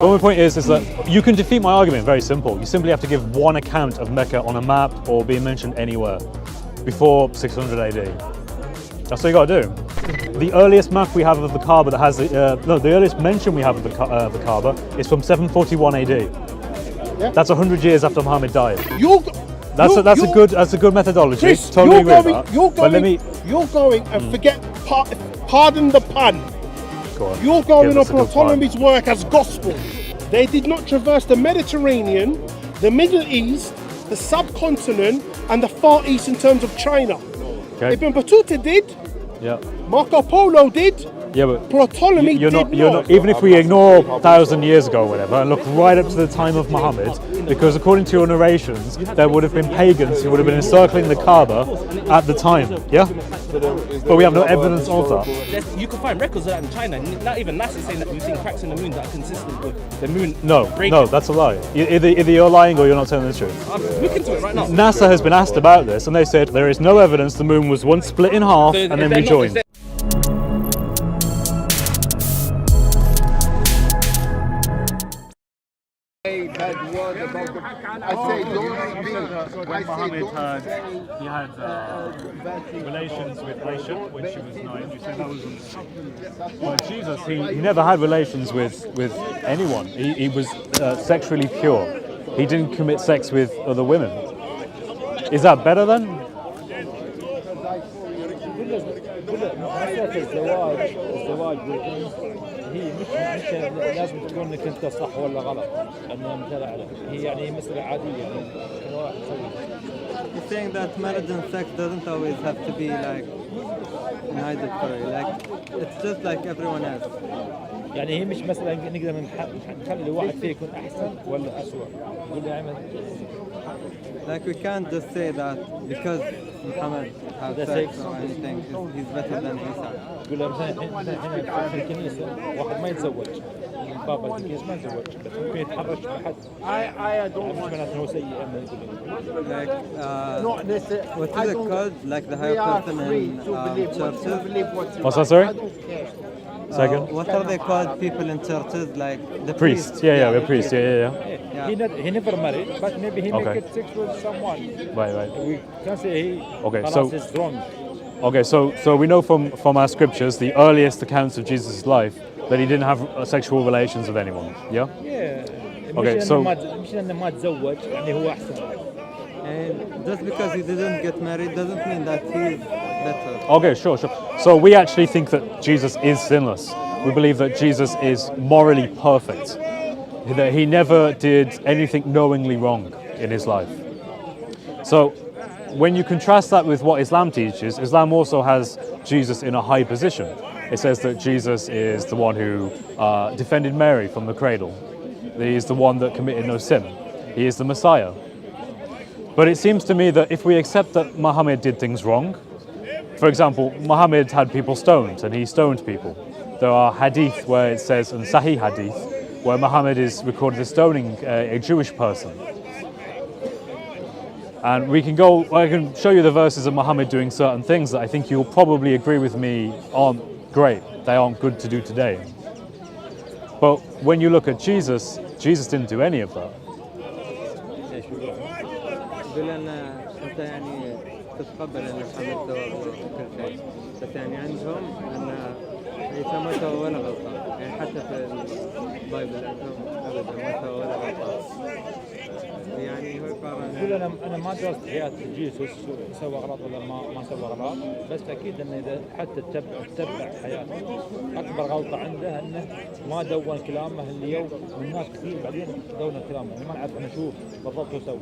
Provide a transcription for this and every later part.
Well, my point is that you can defeat my argument very simple. You simply have to give one account of Mecca on a map or being mentioned anywhere before 600 AD. That's what you got to do. The earliest map we have of the Kaaba that has the earliest mention we have of the Kaaba is from 741 AD. Yeah. That's 100 years after Muhammad died. That's a good methodology. Chris, totally agree with that. You're going and forget. Pardon the pun. You're going off Ptolemy's work as gospel. They did not traverse the Mediterranean, the Middle East, the subcontinent, and the Far East in terms of China. Okay. Ibn Battuta did. Yeah. Marco Polo did. Yeah, but Ptolemy did not. Even if we ignore 1,000 years ago or whatever and look right up to the time of Muhammad, because according to your narrations, there would have been pagans who would have been encircling the Kaaba at the time, yeah? But we have no evidence of that. You can find records of that in China. Not even NASA saying that we've seen cracks in the moon that are consistent with the moon. No, that's a lie. Either you're lying or you're not telling the truth. I'm looking into it right now. NASA has been asked about this and they said there is no evidence the moon was once split in half and then rejoined. When Muhammad had relations with Aisha when she was 9, you said that was but Jesus, he never had relations with anyone. He was sexually pure. He didn't commit sex with other women. Is that better then? هي مش لازم تكون انك انت صح ولا غلط انه مثلا هي يعني مسألة عادية يعني كل واحد يسوي. You're saying that marriage and sex doesn't always have to be like mandatory, like it's just like everyone else. يعني هي مش مثلا نقدر نخلي واحد فيه يكون احسن ولا اسوء. يقول لي اعمل. Like we can't just say that because Muhammad has sex or anything, he's better than Isa. يقول له مثلا هنا في الكنيسة واحد ما يتزوج. بابا الكنيسة ما يتزوج بس ممكن يتحرش بحد. مش معناته انه سيء اما يقول. Like what is it called? Like the higher person in churches. What's that, sorry? Second. What are they called? People in churches, like the priest. Yeah, we're priests. Yeah. He never married, but maybe he make it sex with someone. Right. We can't say he. Okay, it's wrong. Okay, so we know from our scriptures, the earliest accounts of Jesus' life, that he didn't have sexual relations with anyone. Yeah. Yeah. Okay, so. مش إنه ما تزوج يعني هو أحسن. And just because he didn't get married doesn't mean that he's better. Okay, sure. So we actually think that Jesus is sinless. We believe that Jesus is morally perfect. That he never did anything knowingly wrong in his life. So when you contrast that with what Islam teaches, Islam also has Jesus in a high position. It says that Jesus is the one who defended Mary from the cradle. He is the one that committed no sin. He is the Messiah. But it seems to me that if we accept that Muhammad did things wrong, for example, Muhammad had people stoned and he stoned people. There are hadith where it says, and Sahih hadith, where Muhammad is recorded as stoning a Jewish person. And I can show you the verses of Muhammad doing certain things that I think you'll probably agree with me aren't great. They aren't good to do today. But when you look at Jesus didn't do any of that. يقول أنت يعني تتقبل أن محمد سوى كل شيء بس يعني عندهم أن عيسى ما سوى ولا غلطة يعني حتى في البايبل عندهم أبدا ما سوى ولا غلطة يعني هو يقول أنا ما درست حياة جيسوس سوى غلط ولا ما سوى غلط بس أكيد أنه إذا حتى تتبع حياته أكبر غلطة عنده أنه ما دون كلامه اليوم والناس كثير بعدين دون كلامه ما نعرف نشوف بالضبط شو سوى.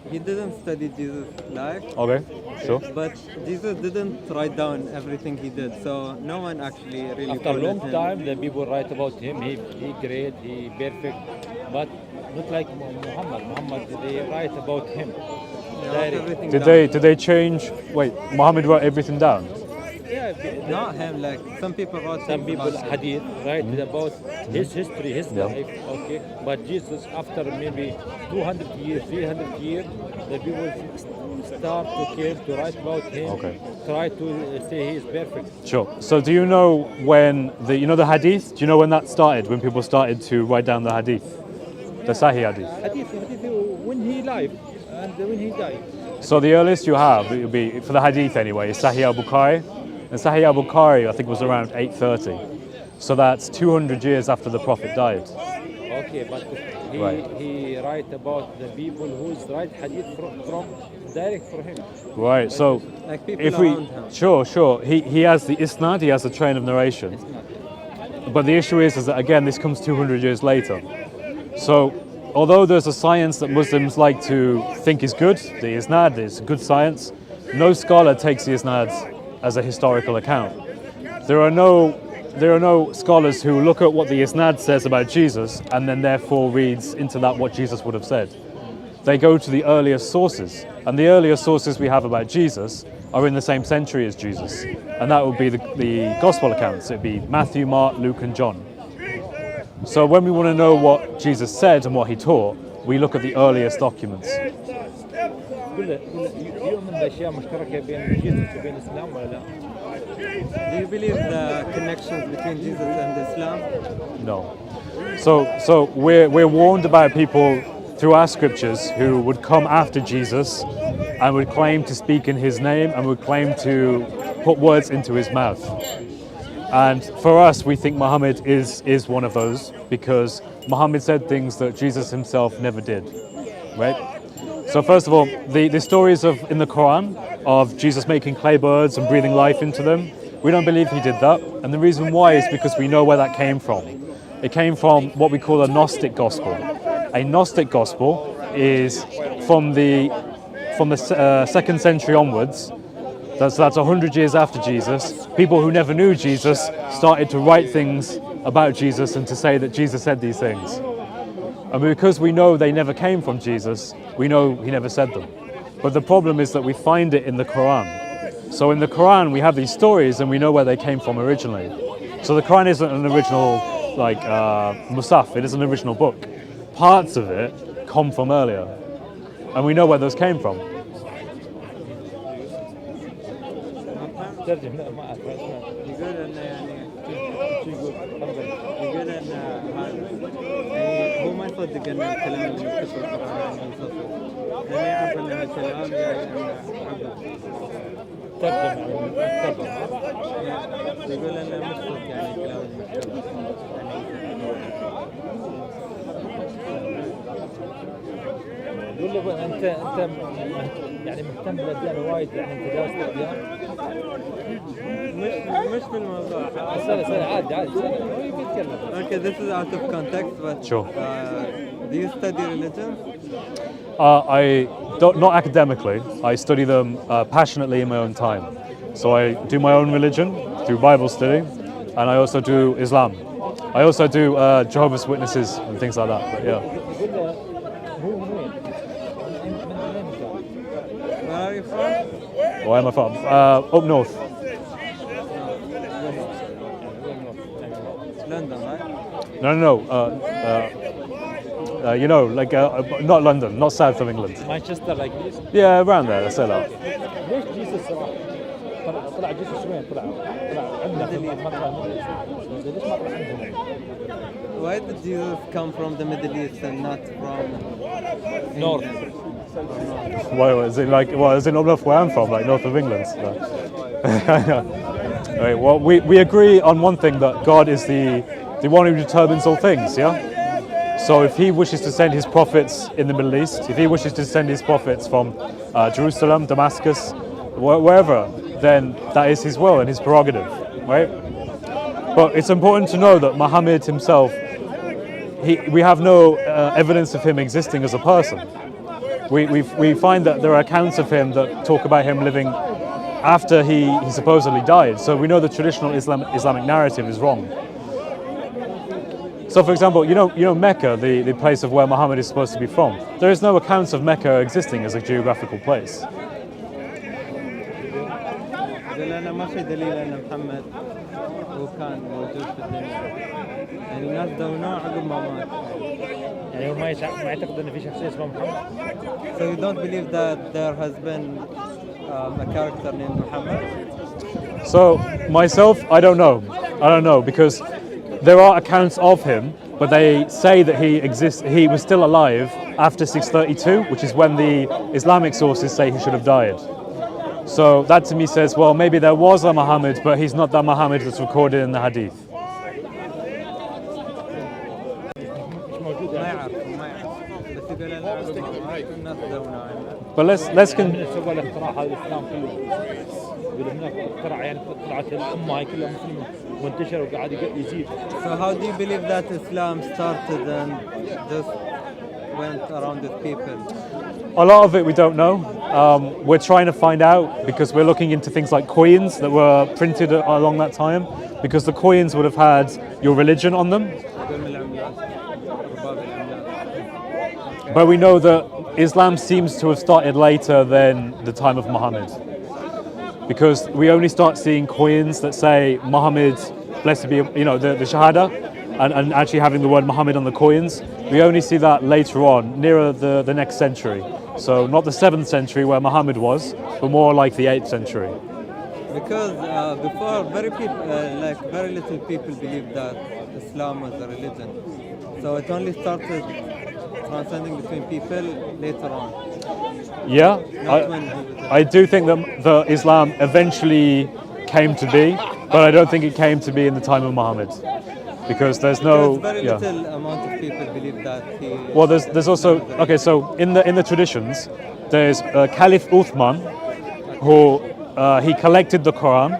He didn't study Jesus' life. Okay, sure. But Jesus didn't write down everything he did, so no one actually really. After a long time, the people write about him. He great, he perfect, but not like Muhammad. Muhammad, they write about him. Did they change? Wait, Muhammad wrote everything down. Yeah, Not him, like some people wrote Some things people about him. hadith write about his history, his Yeah. life, okay. But Jesus, after maybe 200 years, 300 years, the people start to care, to write about him, Okay. try to say he is perfect. Sure. So do you know when the hadith? Do you know when that started? When people started to write down the hadith, the Sahih hadith. Hadith when he lived and when he died. So the earliest you have, it would be for the hadith anyway, is Sahih al-Bukhari, and Sahih al-Bukhari I think was around 830. So that's 200 years after the Prophet died. Okay, but he Right. he write about the people who's write hadith from direct for him. Right. So Like people if we, around him. sure, he has the isnad, he has the train of narration. But the issue is that again, this comes 200 years later. So although there's a science that Muslims like to think is good, the isnad is good science, no scholar takes the isnad as a historical account. There are no scholars who look at what the isnad says about Jesus and then therefore reads into that what Jesus would have said. They go to the earliest sources, and the earliest sources we have about Jesus are in the same century as Jesus, and that would be the gospel accounts. It'd be Matthew, Mark, Luke, and John. So when we want to know what Jesus said and what he taught, we look at the earliest documents. يؤمن بأشياء مشتركة بين جيسوس وبين الإسلام ولا لا؟ Do you believe the connections between Jesus and Islam? No. So we're warned about people through our scriptures who would come after Jesus and would claim to speak in his name and would claim to put words into his mouth. And for us, we think Muhammad is one of those because Muhammad said things that Jesus himself never did, right? So first of all, the stories in the Quran of Jesus making clay birds and breathing life into them, we don't believe he did that. And the reason why is because we know where that came from. It came from what we call a Gnostic gospel. A Gnostic gospel is from the 2nd century onwards. That's 100 years after Jesus. People who never knew Jesus started to write things about Jesus and to say that Jesus said these things. And because we know they never came from Jesus, we know he never said them. But the problem is that we find it in the Quran. So in the Quran we have these stories and we know where they came from originally. So the Quran isn't an original Musaf, it is an original book. Parts of it come from earlier. And we know where those came from. ترجم لا ما أعرف أسمع. يقول انه يعني شو يقول؟ يقول ان يعني هو ما يصدق ان الكلام اللي مكتوب في القران يعني صدق. يعني يعرف ان الكلام يعني ترجم ترجم. يقول انه مش صدق يعني الكلام المكتوب. يقول له انت يعني مهتم بالاديان وايد يعني انت دارس الاديان؟ مش في الموضوع. اسال عادي هو يبي يتكلم. Okay, this is out of context, but Sure. Do you study religion? I don't, not academically. I study them passionately in my own time. So I do my own religion through Bible study, and I also do Islam. I also do Jehovah's Witnesses and things like that. But yeah. يقول له هو من وين؟ من وين جاء؟ Where are you from? Where am I from? Up north. London, right? No. You know, not London, not south of England. مانشستر لايك ذيس. Yeah, around there. Let's say that. ليش جيسس طلع جيسس وين طلع عندنا في المطلع ليش ما طلع عندهم؟ Why did Jesus come from the Middle East and not from North. England? Well, is it not enough where I'm from, like north of England? No. Right, well, we agree on one thing, that God is the one who determines all things, yeah? So if he wishes to send his prophets in the Middle East, if he wishes to send his prophets from Jerusalem, Damascus, wherever, then that is his will and his prerogative, right? But it's important to know that Muhammad himself, we have no evidence of him existing as a person. We find that there are accounts of him that talk about him living after he supposedly died. So we know the traditional Islamic narrative is wrong. So for example, you know Mecca, the place of where Muhammad is supposed to be from. There is no accounts of Mecca existing as a geographical place. يقول أنا ما في دليل ان محمد هو كان موجود في الدنيا. يعني الناس دونوه عقب ما مات. يعني هو ما يعتقد انه في شخصيه اسمها محمد. So you don't believe that there has been a character named Muhammad? So myself, I don't know. I don't know because there are accounts of him, but they say that he was still alive after 632, which is when the Islamic sources say he should have died. So that to me says, well, maybe there was a Muhammad, but he's not that Muhammad that's recorded in the hadith. ما يعرف بس يقول انا عقب ما مات الناس دونوه عنه. But let's من سوى الاختراع هذا الاسلام كله. يقول هناك اخترع يعني طلعت الامه هاي كلها مسلمه وانتشر وقاعد يزيد. So how do you believe that Islam started and just went around with people? A lot of it we don't know. We're trying to find out because we're looking into things like coins that were printed along that time, because the coins would have had your religion on them. But we know that Islam seems to have started later than the time of Muhammad, because we only start seeing coins that say Muhammad, blessed be, the Shahada, and actually having the word Muhammad on the coins. We only see that later on, nearer the next century. So not the 7th century where Muhammad was, but more like the 8th century. Because before very little people believed that Islam was a religion. So it only started transcending between people later on. Yeah, Not when he was I do think that the Islam eventually came to be, but I don't think it came to be in the time of Muhammad, because there's no. Because very little amount of people believe that he. Well, there's also okay. So in the traditions, there's Caliph Uthman, who he collected the Quran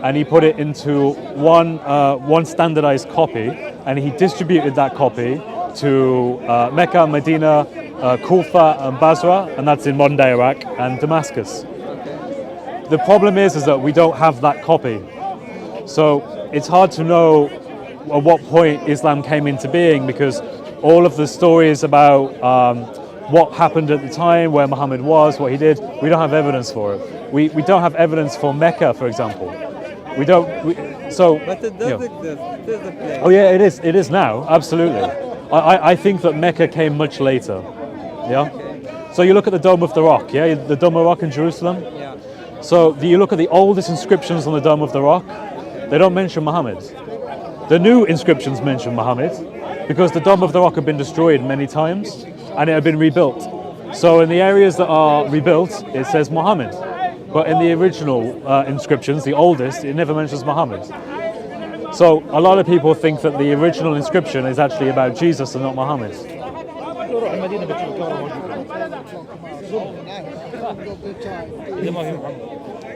and he put it into one standardized copy, and he distributed that copy to Mecca, Medina, Kufa, and Basra, and that's in modern day Iraq and Damascus. The problem is that we don't have that copy, so it's hard to know at what point Islam came into being, because all of the stories about what happened at the time, where Muhammad was, what he did, we don't have evidence for it. We don't have evidence for Mecca, for example. We don't. But it does exist. It is a place. Oh yeah, it is now, absolutely. I think that Mecca came much later. Yeah. So you look at the Dome of the Rock, yeah, the Dome of the Rock in Jerusalem. Yeah. So you look at the oldest inscriptions on the Dome of the Rock, they don't mention Muhammad. The new inscriptions mention Muhammad, because the Dome of the Rock had been destroyed many times and it had been rebuilt. So in the areas that are rebuilt, it says Muhammad. But in the original inscriptions, the oldest, it never mentions Muhammad. So a lot of people think that the original inscription is actually about Jesus and not Muhammad. روح المدينه بتشوف الكاميرا موجوده. اذا ما في محمد.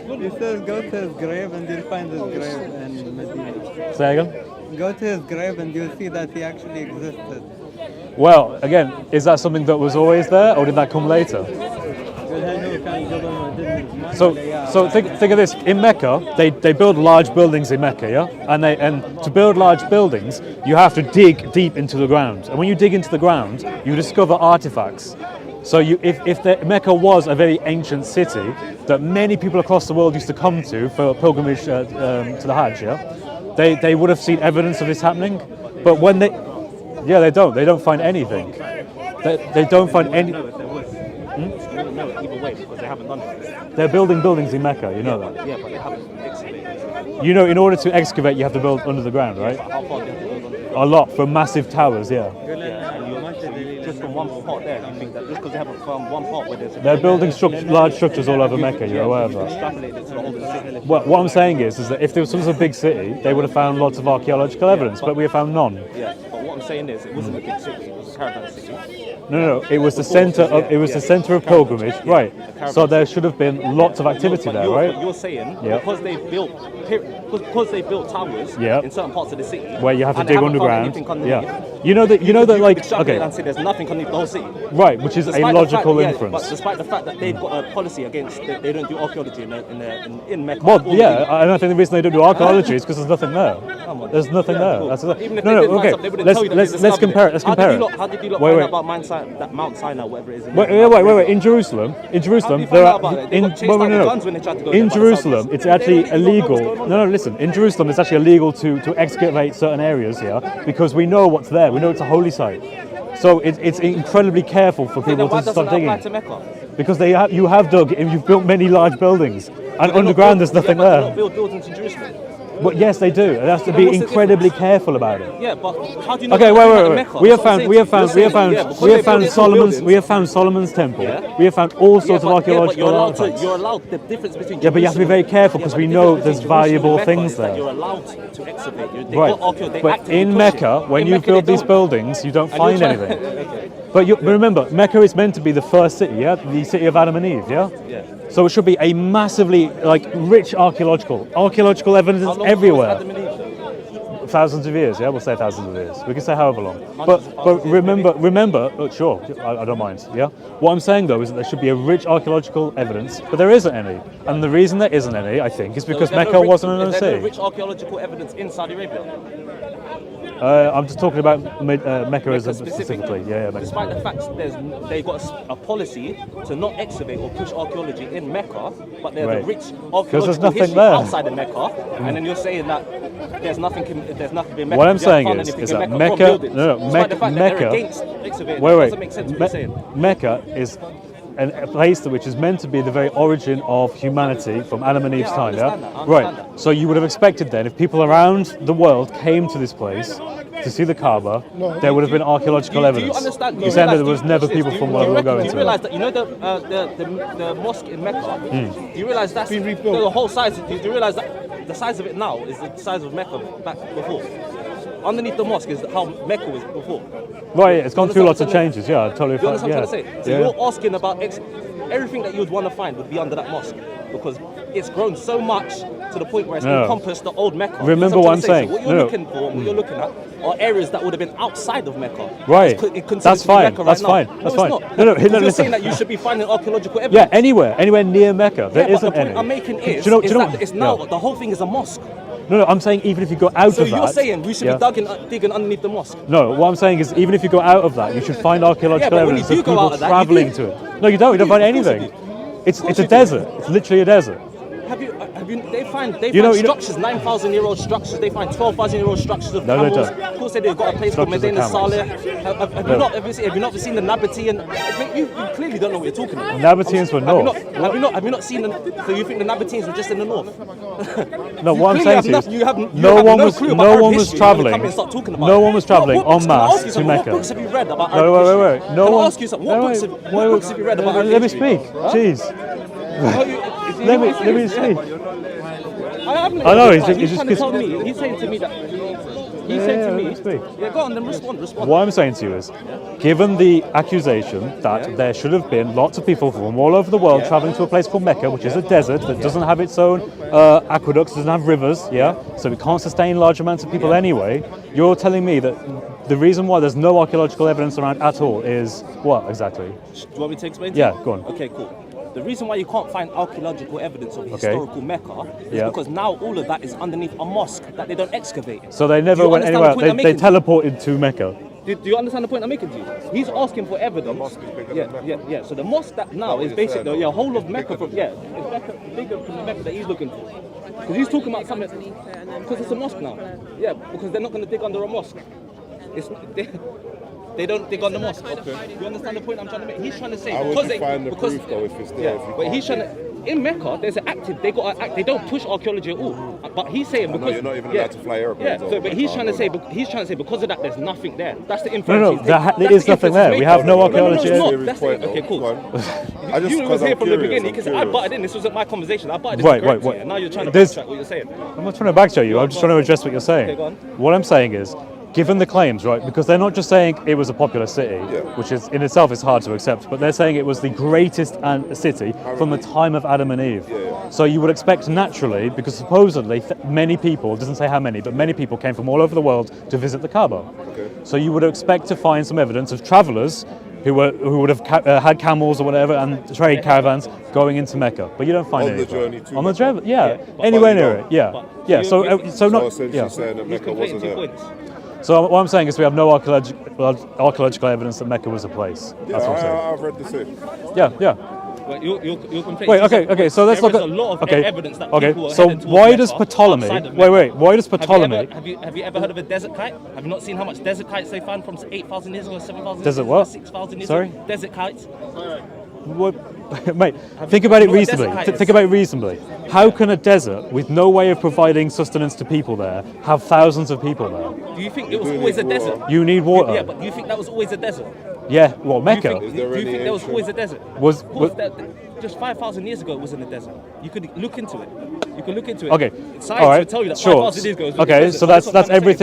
He says go to his grave and you'll find his grave in Medina. Say again? Go to his grave and you'll see that he actually existed. Well, again, is that something that was always there, or did that come later? So think of this. In Mecca, they build large buildings in Mecca, yeah? And to build large buildings, you have to dig deep into the ground. And when you dig into the ground, you discover artifacts. So if Mecca was a very ancient city that many people across the world used to come to for pilgrimage to the Hajj, yeah? They would have seen evidence of this happening. But when they don't find anything. They don't find any. Either way, because they haven't done it. They're building buildings in Mecca, you know that? Yeah, but they haven't excavated. You know, in order to excavate, you have to build under the ground, right? How far do you have to build on? A lot, from massive towers, yeah. Just from one part there, you think that just because they haven't found one part where there's They're building large structures all over Mecca, you're aware of that? extrapolated to the whole of the city. What I'm saying is that if there was a big city, they would have found lots of archaeological evidence, but we have found none. Yeah, but what I'm saying is it wasn't a big city, it was a caravan city. No, it was the center of pilgrimage, right? So there should have been lots of activity there, right? But you're saying Yeah. because they built towers Yeah. in certain parts of the city, Where you have to and they dig haven't found underground. anything underneath, Yeah. You know that like extrapolate okay, and say there's nothing underneath the whole city. right, which is a Despite the logical fact- inference. But despite the fact that they've got a policy against they don't do archaeology in Mecca. Well, or yeah, Medina. and I think the reason they don't do archaeology is because there's nothing there. Come on. There's nothing Yeah, there. cool. That's Even if no, they did find okay. something, they wouldn't tell you let's compare it. Let's compare it. How did you lot Wait, find wait. out about Mount Sinai, whatever it is? Wait. In Jerusalem, How did you find out about it? They got chased out with guns when they tried to go there In by the Jerusalem, Saudis. it's actually They don't know what's illegal. going on there. No, listen. In Jerusalem, it's actually illegal to excavate certain areas here because we know what's there. We know it's a holy site. So it's incredibly careful for Then people why to doesn't stop that apply digging. to Mecca? Because you have dug and you've built many large buildings, and They're not underground there's built- nothing yeah, but they're there. not built buildings in Jerusalem. But yes, they do. It has to Then be what's the incredibly difference? careful about it. Yeah, but how do you know? Okay, they're doing that in wait. Mecca? We have That's what I'm found saying. we have found Solomon's temple. Yeah. We have found all sorts of archaeological you're artifacts. You're allowed the difference between. Yeah, but you have to be very careful because we know there's valuable things there. You're allowed to excavate. Right. But in Mecca, when you build these buildings, you don't find anything. But remember, Mecca is meant to be the first city, yeah, the city of Adam and Eve, yeah. Yeah. So it should be a massively rich archaeological evidence everywhere. Thousands of years, yeah, we'll say thousands of years. We can say however long. But remember, sure, I don't mind, yeah. What I'm saying though is that there should be a rich archaeological evidence, but there isn't any. And the reason there isn't any, I think, is because Mecca wasn't an Is there no city. rich archaeological evidence in Saudi Arabia? I'm just talking about Mecca as specifically. Yeah, Mecca. Despite the fact they got a policy to not excavate or push archaeology in Mecca, but there's Right. a rich there's archaeological nothing history there. outside of Mecca, and then you're saying that there's nothing in Mecca. What I'm You haven't saying found is anything that in Mecca, from buildings. no, Despite the fact that they're Mecca, against excavating, wait, that doesn't make sense what you're saying. Mecca is a place which is meant to be the very origin of humanity from Adam and Eve's I time, yeah? understand that, I Right. understand that. So you would have expected then, if people around the world came to this place to see the Kaaba, there would have been archaeological Do you evidence. understand? You said that there was never people from world were going Do you to realise it. that the mosque in Mecca? Hmm. Do you realise that's Been rebuilt. the whole size? Do you realise that the size of it now is the size of Mecca back before? Underneath the mosque is how Mecca was before. Right, it's gone through lots of understand changes, yeah, totally. Do you understand yeah. what I'm trying to say? So Yeah. you're asking about everything that you would want to find would be under that mosque because it's grown so much to the point where it's No. encompassed the old Mecca. Remember You know what I'm trying to say? saying? So what you're No. looking for, what you're looking at, are areas that would have been outside of Mecca. Right. It's considered That's to be fine. Mecca That's right now. fine. No, That's it's fine. not. No, Because you're listen. saying that you should be finding archaeological Yeah, evidence. anywhere near Mecca. There Yeah, but isn't the point any. I'm making is, Do you know- that it's now yeah. the whole thing is a mosque. No, I'm saying even if you go out So of that. you're saying we should yeah. be digging underneath the mosque. No, what I'm saying is even if you go out of that, you should find archaeological Yeah, but when evidence you of do go people out of that, you travelling do. to it. No, you don't. You don't find Of course you anything. do. It's course a you do. desert. It's literally a desert. Have you they find You know- structures, 9,000-year-old structures, they find 12,000-year-old structures of No, they camels. don't. Of course they've got a place called Structures of Medina camels. Saleh. Have you not seen the Nabatean? You clearly don't know what you're talking about. Nabateans were north. Have you not seen so you think the Nabateans were just in the north? No, You what I'm clearly saying have to you no- is you have no have one no was clue about no Arab one was history when you come travelling. here and start talking about No it. one was travelling What books- en can I ask masse you to something? What Mecca. books have you read about No, Arab wait. history? No Can one. I ask you something? What books have you read about Arab Let me history? speak. Jeez. Let me speak. I I know, He's it's just trying to tell me. He's saying to me that. He's saying to let me. me speak. Yeah, go on, then respond. What I'm saying to you is, given the accusation that there should have been lots of people from all over the world traveling to a place called Mecca, which is a desert that doesn't have its own aqueducts, doesn't have rivers, so it can't sustain large amounts of people anyway, you're telling me that the reason why there's no archaeological evidence around at all is what exactly? Do you want me to explain to Yeah, you? go on. Okay, cool. The reason why you can't find archaeological evidence of historical Mecca is Yeah. because now all of that is underneath a mosque that they don't excavate. So they Do never you went understand anywhere. the point I'm They making? teleported to Mecca. Do you understand the point I'm making to you? He's asking for evidence. Yeah. So the mosque that now is basically the whole of Mecca from it's Mecca, bigger from the Mecca that he's looking for. Because he's talking about something. Because it's a mosque now. Yeah, because they're not going to dig under a mosque. They don't dig on the mosque. Okay. You understand the point I'm trying to make? He's trying to say How would because you find the proof though if it's there? If you but can't he's trying to. In Mecca, there's an active. They got an act. They don't push archaeology at all. But he's saying because you're not even allowed to fly airplanes Yeah. over So, but Mecca, he's trying to I say. know He's trying to say because of that, there's nothing there. That's the inference. No, he's there taking. there That's is the nothing inference there. he's We making. have no No, archaeology. it's not. Serious That's point, it. Okay, though. cool. Go on. I just You because was here I'm from the curious, beginning. I'm Because I curious. butted in. This wasn't my conversation. I butted in. Right, to correct right. you, and now you're trying to There's- backtrack what you're saying. I'm not trying to backtrack you. I'm just trying to address what you're saying. Okay, go on. What I'm saying is, given the claims, right, because they're not just saying it was a popular city, which is in itself is hard to accept, but they're saying it was the greatest city from the time of Adam and Eve. So you would expect naturally, because supposedly many people, it doesn't say how many, but many people came from all over the world to visit the Kaaba. So you would expect to find some evidence of travellers who would have had camels or whatever and trade caravans going into Mecca, but you don't find On the anything. journey to on the Mecca. journey, but anywhere you near know. it, yeah, But yeah. you- So you- so not So essentially yeah. saying that He's Mecca conflating wasn't 2 there. points. So what I'm saying is we have no archaeological evidence that Mecca was a place. That's what I'm saying. I've read the same. Yeah. But you're complaining. Wait, okay. So let's there look at is a lot of okay. evidence that Okay. people were So heading towards why Mecca does Ptolemy? outside of Mecca. Wait. Why does Ptolemy? Have you ever heard of a desert kite? Have you not seen how much desert kites they found from 8,000 years ago, 7,000 years Desert ago, what? 6,000 years Sorry? ago? Desert kites. What, mate, think about it you know what reasonably. desert kite is? Think about it reasonably. How can a desert with no way of providing sustenance to people there have thousands of people there? Do you think it was always a desert? You need water. Yeah, but do you think that was always a desert? Yeah, well, Mecca Do you think there was always a desert? was. Of course, just 5,000 years ago it was in a desert. You could look into it. You could look into it. Okay. Science All right. will tell you that Sure. 5,000 years ago it was in a Okay. desert. So But that's what I'm trying to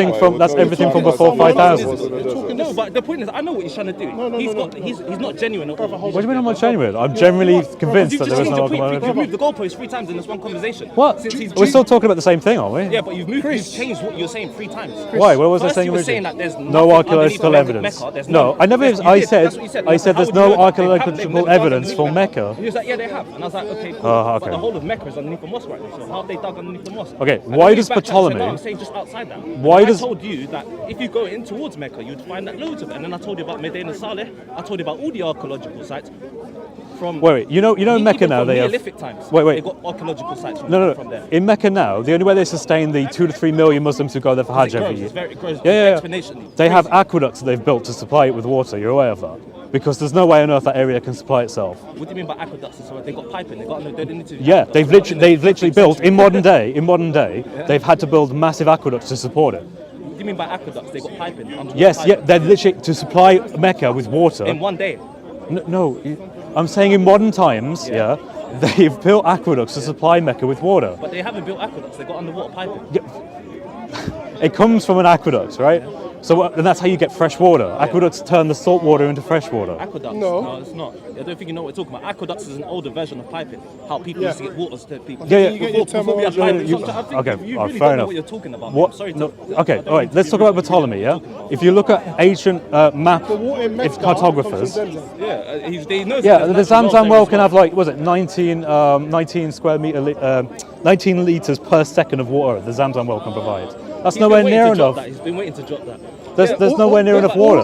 say. everything from before 5,000. No, but the point is, I know what he's trying to do. He's not genuine at all. What do you mean I'm not genuine? I'm generally convinced that there is no You've archaeological. moved the goalpost 3 times in this one conversation. What? Since he's We're still talking about the same thing, aren't we? Yeah, but you've changed what you're saying 3 times. Why? What was I First saying you were originally? saying that there's No nothing archaeological underneath evidence. Mecca, there's No, I never. Yes, you I did. said. That's what you said. I said How there's would you no know that? archaeological They've evidence dug for underneath Mecca. He was like, yeah, they have. And I was like, okay, cool. Oh, But okay. the whole of Mecca is underneath the mosque right now. So how have they dug underneath the mosque? Okay, And why then does you backtracked and said, Ptolemy- no, I'm saying just outside that. Why And does- I told you that if you go in towards Mecca, you'd find that loads of it. And then I told you about Medina Saleh. I told you about all the archaeological sites. From Wait, you know Mecca even now from they have. Neolithic times. Wait. They got archaeological sites from, No. from there. In Mecca now, the only way they sustain the 2 to 3 million Muslims who go there for Hajj every year. It grows Yeah. exponentially. They have aqueducts that they've built to supply it with water. You're aware of that? Because there's no way on earth that area can supply itself. What do you mean by aqueducts? So they got piping. They didn't need to. Yeah, they've literally built in modern day. Yeah. They've had to build massive aqueducts to support it. What do you mean by aqueducts? They got piping. Yes, piping. yeah, they're literally to supply Mecca with water. In one day. No, I'm saying in modern times, yeah, they've built aqueducts to supply Mecca with water. But they haven't built aqueducts. They got underwater piping. It comes from an aqueduct, right? So, and that's how you get fresh water. Aqueducts turn the salt water into fresh water. Aqueducts? No. It's not. I don't think you know what we're talking about. Aqueducts is an older version of piping. How people used to get water to people. Yeah. You get your Before we had terminology. piping. So I think Okay, you all right, really fair don't know enough. what you're talking about. What? I'm sorry No, to, okay, I don't all right. mean to Let's be talk rude, about but Ptolemy. you Yeah. know what you're talking If you look at ancient map, The water in Mecca it's cartographers. comes from Zemzem. about. Yeah, he knows. Yeah, that the there's natural Zamzam there well as can have like, was it 19 square meter, 19 liters per second of water the Zamzam well can provide. That's He's nowhere been waiting near to drop enough. that. He's been waiting to drop that. There's nowhere near enough water.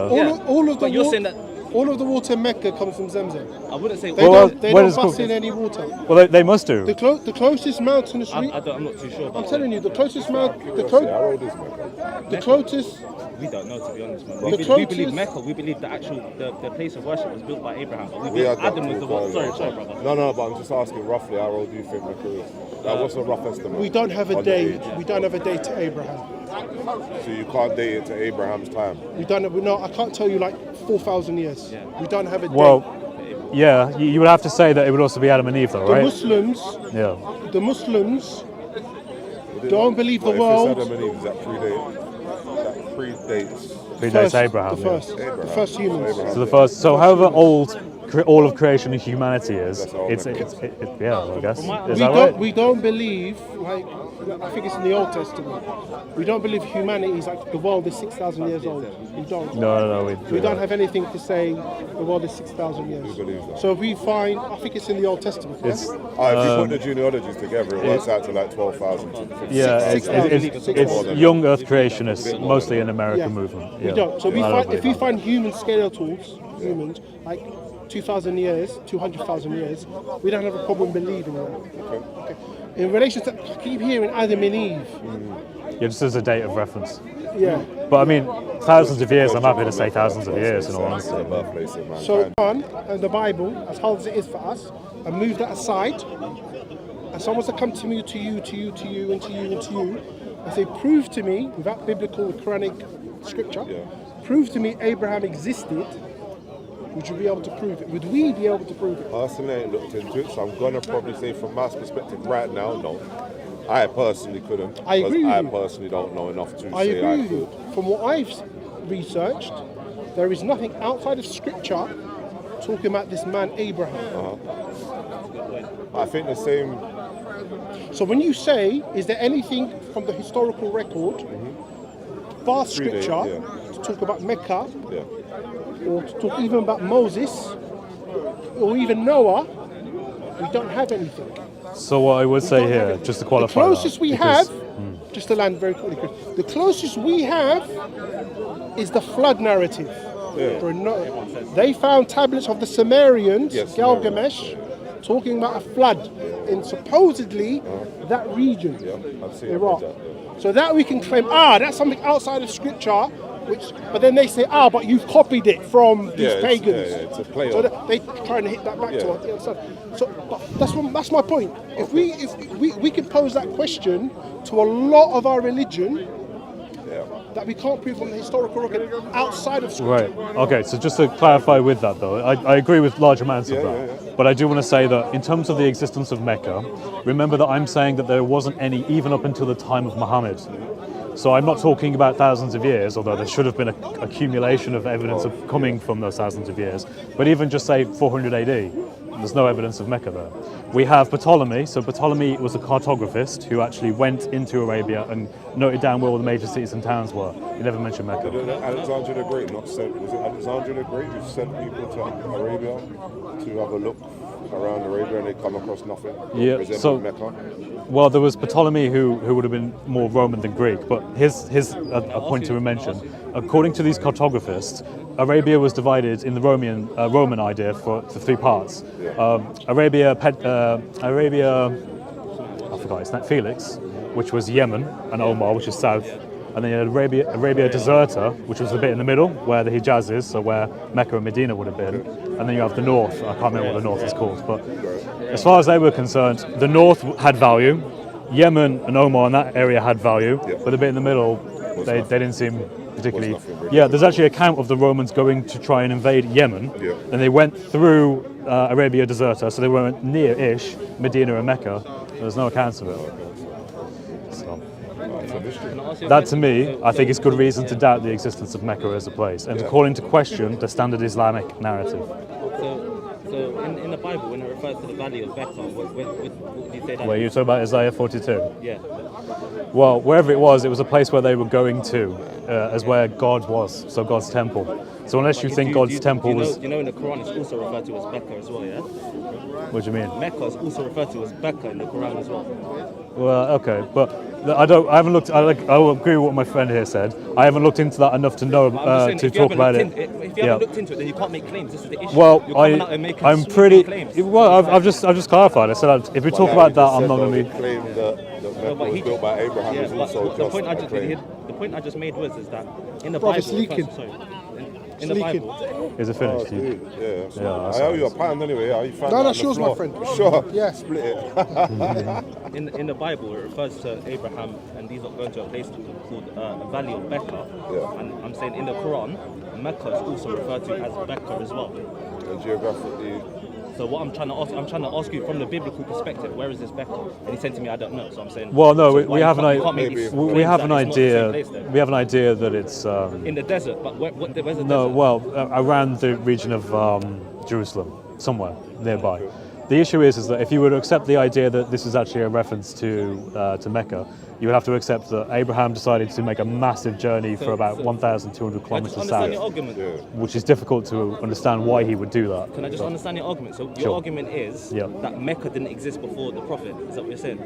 All of the But you're wa- saying that. all of the water in Mecca comes from Zemzem. I wouldn't say. They Well, don't, they where don't does bust cook- in any water. Well, they must do. The closest mountainous I'm region. I'm not too sure. About I'm telling you, the closest mountain, How old is Mecca? the closest. We don't know, to be honest, man. The We closest- believe Mecca. We believe the actual the place of worship was built by Abraham. But we We believe had that Adam was the talk one. earlier. Sorry, brother. No, but I'm just asking roughly how old do you think Mecca is? What's a rough estimate? We don't have a on the date. age? We don't have a date to Abraham. So you can't date it to Abraham's time. We don't. I can't tell you like 4,000 years. We don't have a date. Well, yeah, you would have to say that it would also be Adam and Eve, though, the right? Muslims don't believe the But if world. it's Adam and Eve, that predates. Predates Abraham. The yeah. first humans. So the first, so however old all of creation and humanity is, That's all it's yeah, I guess. Is We that don't. right? We don't believe like. I think it's in the Old Testament. We don't believe humanity is like the world is 6,000 years old. We don't. No. We don't have anything to say the world is 6,000 years. believe that. So if we find, I think it's in the Old Testament. Yeah? It's If you put the genealogies together, it works out to like 12,000 to 15,000. yeah, it's More than young Earth creationists, Bit more mostly than an American Yeah. movement. We Yeah. don't. So I don't if believe we that. find human skeletons, humans like 2,000 years, 200,000 years, we don't have a problem believing that. Okay. In relation to, I keep hearing Adam and Eve. Yeah, just as a date of reference. Yeah. But I mean, thousands of years. I'm happy to say thousands of years. In all It's honesty. the birthplace of So mankind. Quran and the Bible, as hard as it is for us, and move that aside, and someone's to come to me, to you, and to you, and to you, and say, prove to me, without biblical Quranic scripture, prove to me Abraham existed, would you be able to prove it? Would we be able to prove it? Personally, I ain't looked into it, so I'm gonna probably say from my perspective right now, no. I personally couldn't. I agree with I you. personally don't know enough to I say agree I with you. could. From what I've researched, there is nothing outside of scripture talking about this man Abraham. I think the same. So when you say, is there anything from the historical record, bar Predate, scripture, yeah. to talk about Mecca, Yeah. or to talk even about Moses, or even Noah, we don't have anything. So what I would say don't have here, it. just to The qualify closest that, we because- have just to land very quickly, Chris, the closest we have is the flood narrative. They found tablets of the Sumerians, Gilgamesh, talking about a flood in supposedly that region, Iraq. So that we can claim, that's something outside of scripture, but then they say, but you've copied it from these pagans. It's a play So on. they're trying to hit that back to us. You understand? So but that's my point. If we can pose that question to a lot of our religion, that we can't prove from the historical record outside of scripture. Right. Okay. So just to clarify with that, though, I agree with large amounts of that. But I do want to say that in terms of the existence of Mecca, remember that I'm saying that there wasn't any even up until the time of Muhammad. So I'm not talking about thousands of years, although there should have been an accumulation of evidence of coming from those thousands of years. But even just say 400 AD, there's no evidence of Mecca there. We have Ptolemy. So Ptolemy was a cartographist who actually went into Arabia and noted down where all the major cities and towns were. He never mentioned Mecca. Alexander the Great was it Alexander the Great who sent people to Arabia to have a look around Arabia and they come across nothing? Yeah, so Mecca? Well, there was Ptolemy who would have been more Roman than Greek, but here's a point to mention. According to these cartographists, Arabia was divided in the Roman idea for three parts. Arabia, I forgot its name, Felix, which was Yemen, and Omar, which is south. And then you had Arabia Deserta, which was the bit in the middle, where the Hijaz is, so where Mecca and Medina would have been. And then you have the north. I can't remember what the north is called. But as far as they were concerned, the north had value. Yemen and Omar in that area had value. But the bit in the middle, they didn't seem particularly... Yeah, there's actually an account of the Romans going to try and invade Yemen. And they went through Arabia Deserta, so they went near-ish Medina and Mecca. There's no accounts of it. So. That to me, I think is good reason to doubt the existence of Mecca as a place and calling to question the standard Islamic narrative. So in the Bible, when it refers to the valley of Mecca, what do you say that? Where you talk about Isaiah 42? Yeah. Well, wherever it was a place where they were going to, as where God was, so God's temple. So unless you think God's temple was... You know in the Quran it's also referred to as Mecca as well, yeah? What do you mean? Mecca is also referred to as Mecca in the Quran as well. Well, okay, but I haven't looked. I will agree with what my friend here said. I haven't looked into that enough to know to talk about it. If you haven't looked into it, then you can't make claims. This is the issue. Well, I'm pretty. Claims. Well, I've just clarified. I said if we talk about that, I'm not going to be. Claim that Mecca was built by Abraham is also the just the point I just made was that in the Bro, Bible. it's leaking. In the Bible. Is it finished? Yeah. I owe you a pound anyway. You found No, that's yours, my friend. Sure. Yes. Split it. In the Bible, it refers to Abraham, and these are going to a place called a Valley of Mecca. And I'm saying in the Quran, Mecca is also referred to as Mecca as well. And geographically. So what I'm trying to ask you from the biblical perspective, where is this Mecca? And he said to me, I don't know. So I'm saying. Well, no, so we have an idea. idea. We have an idea that it's in the desert, but where's the desert? No, well, around the region of Jerusalem, somewhere nearby. The issue is that if you were to accept the idea that this is actually a reference to Mecca, you would have to accept that Abraham decided to make a massive journey for about 1,200 kilometers south, which is difficult to understand why he would do that. Can I just understand your argument? So your argument is that Mecca didn't exist before the Prophet. Is that what you're saying?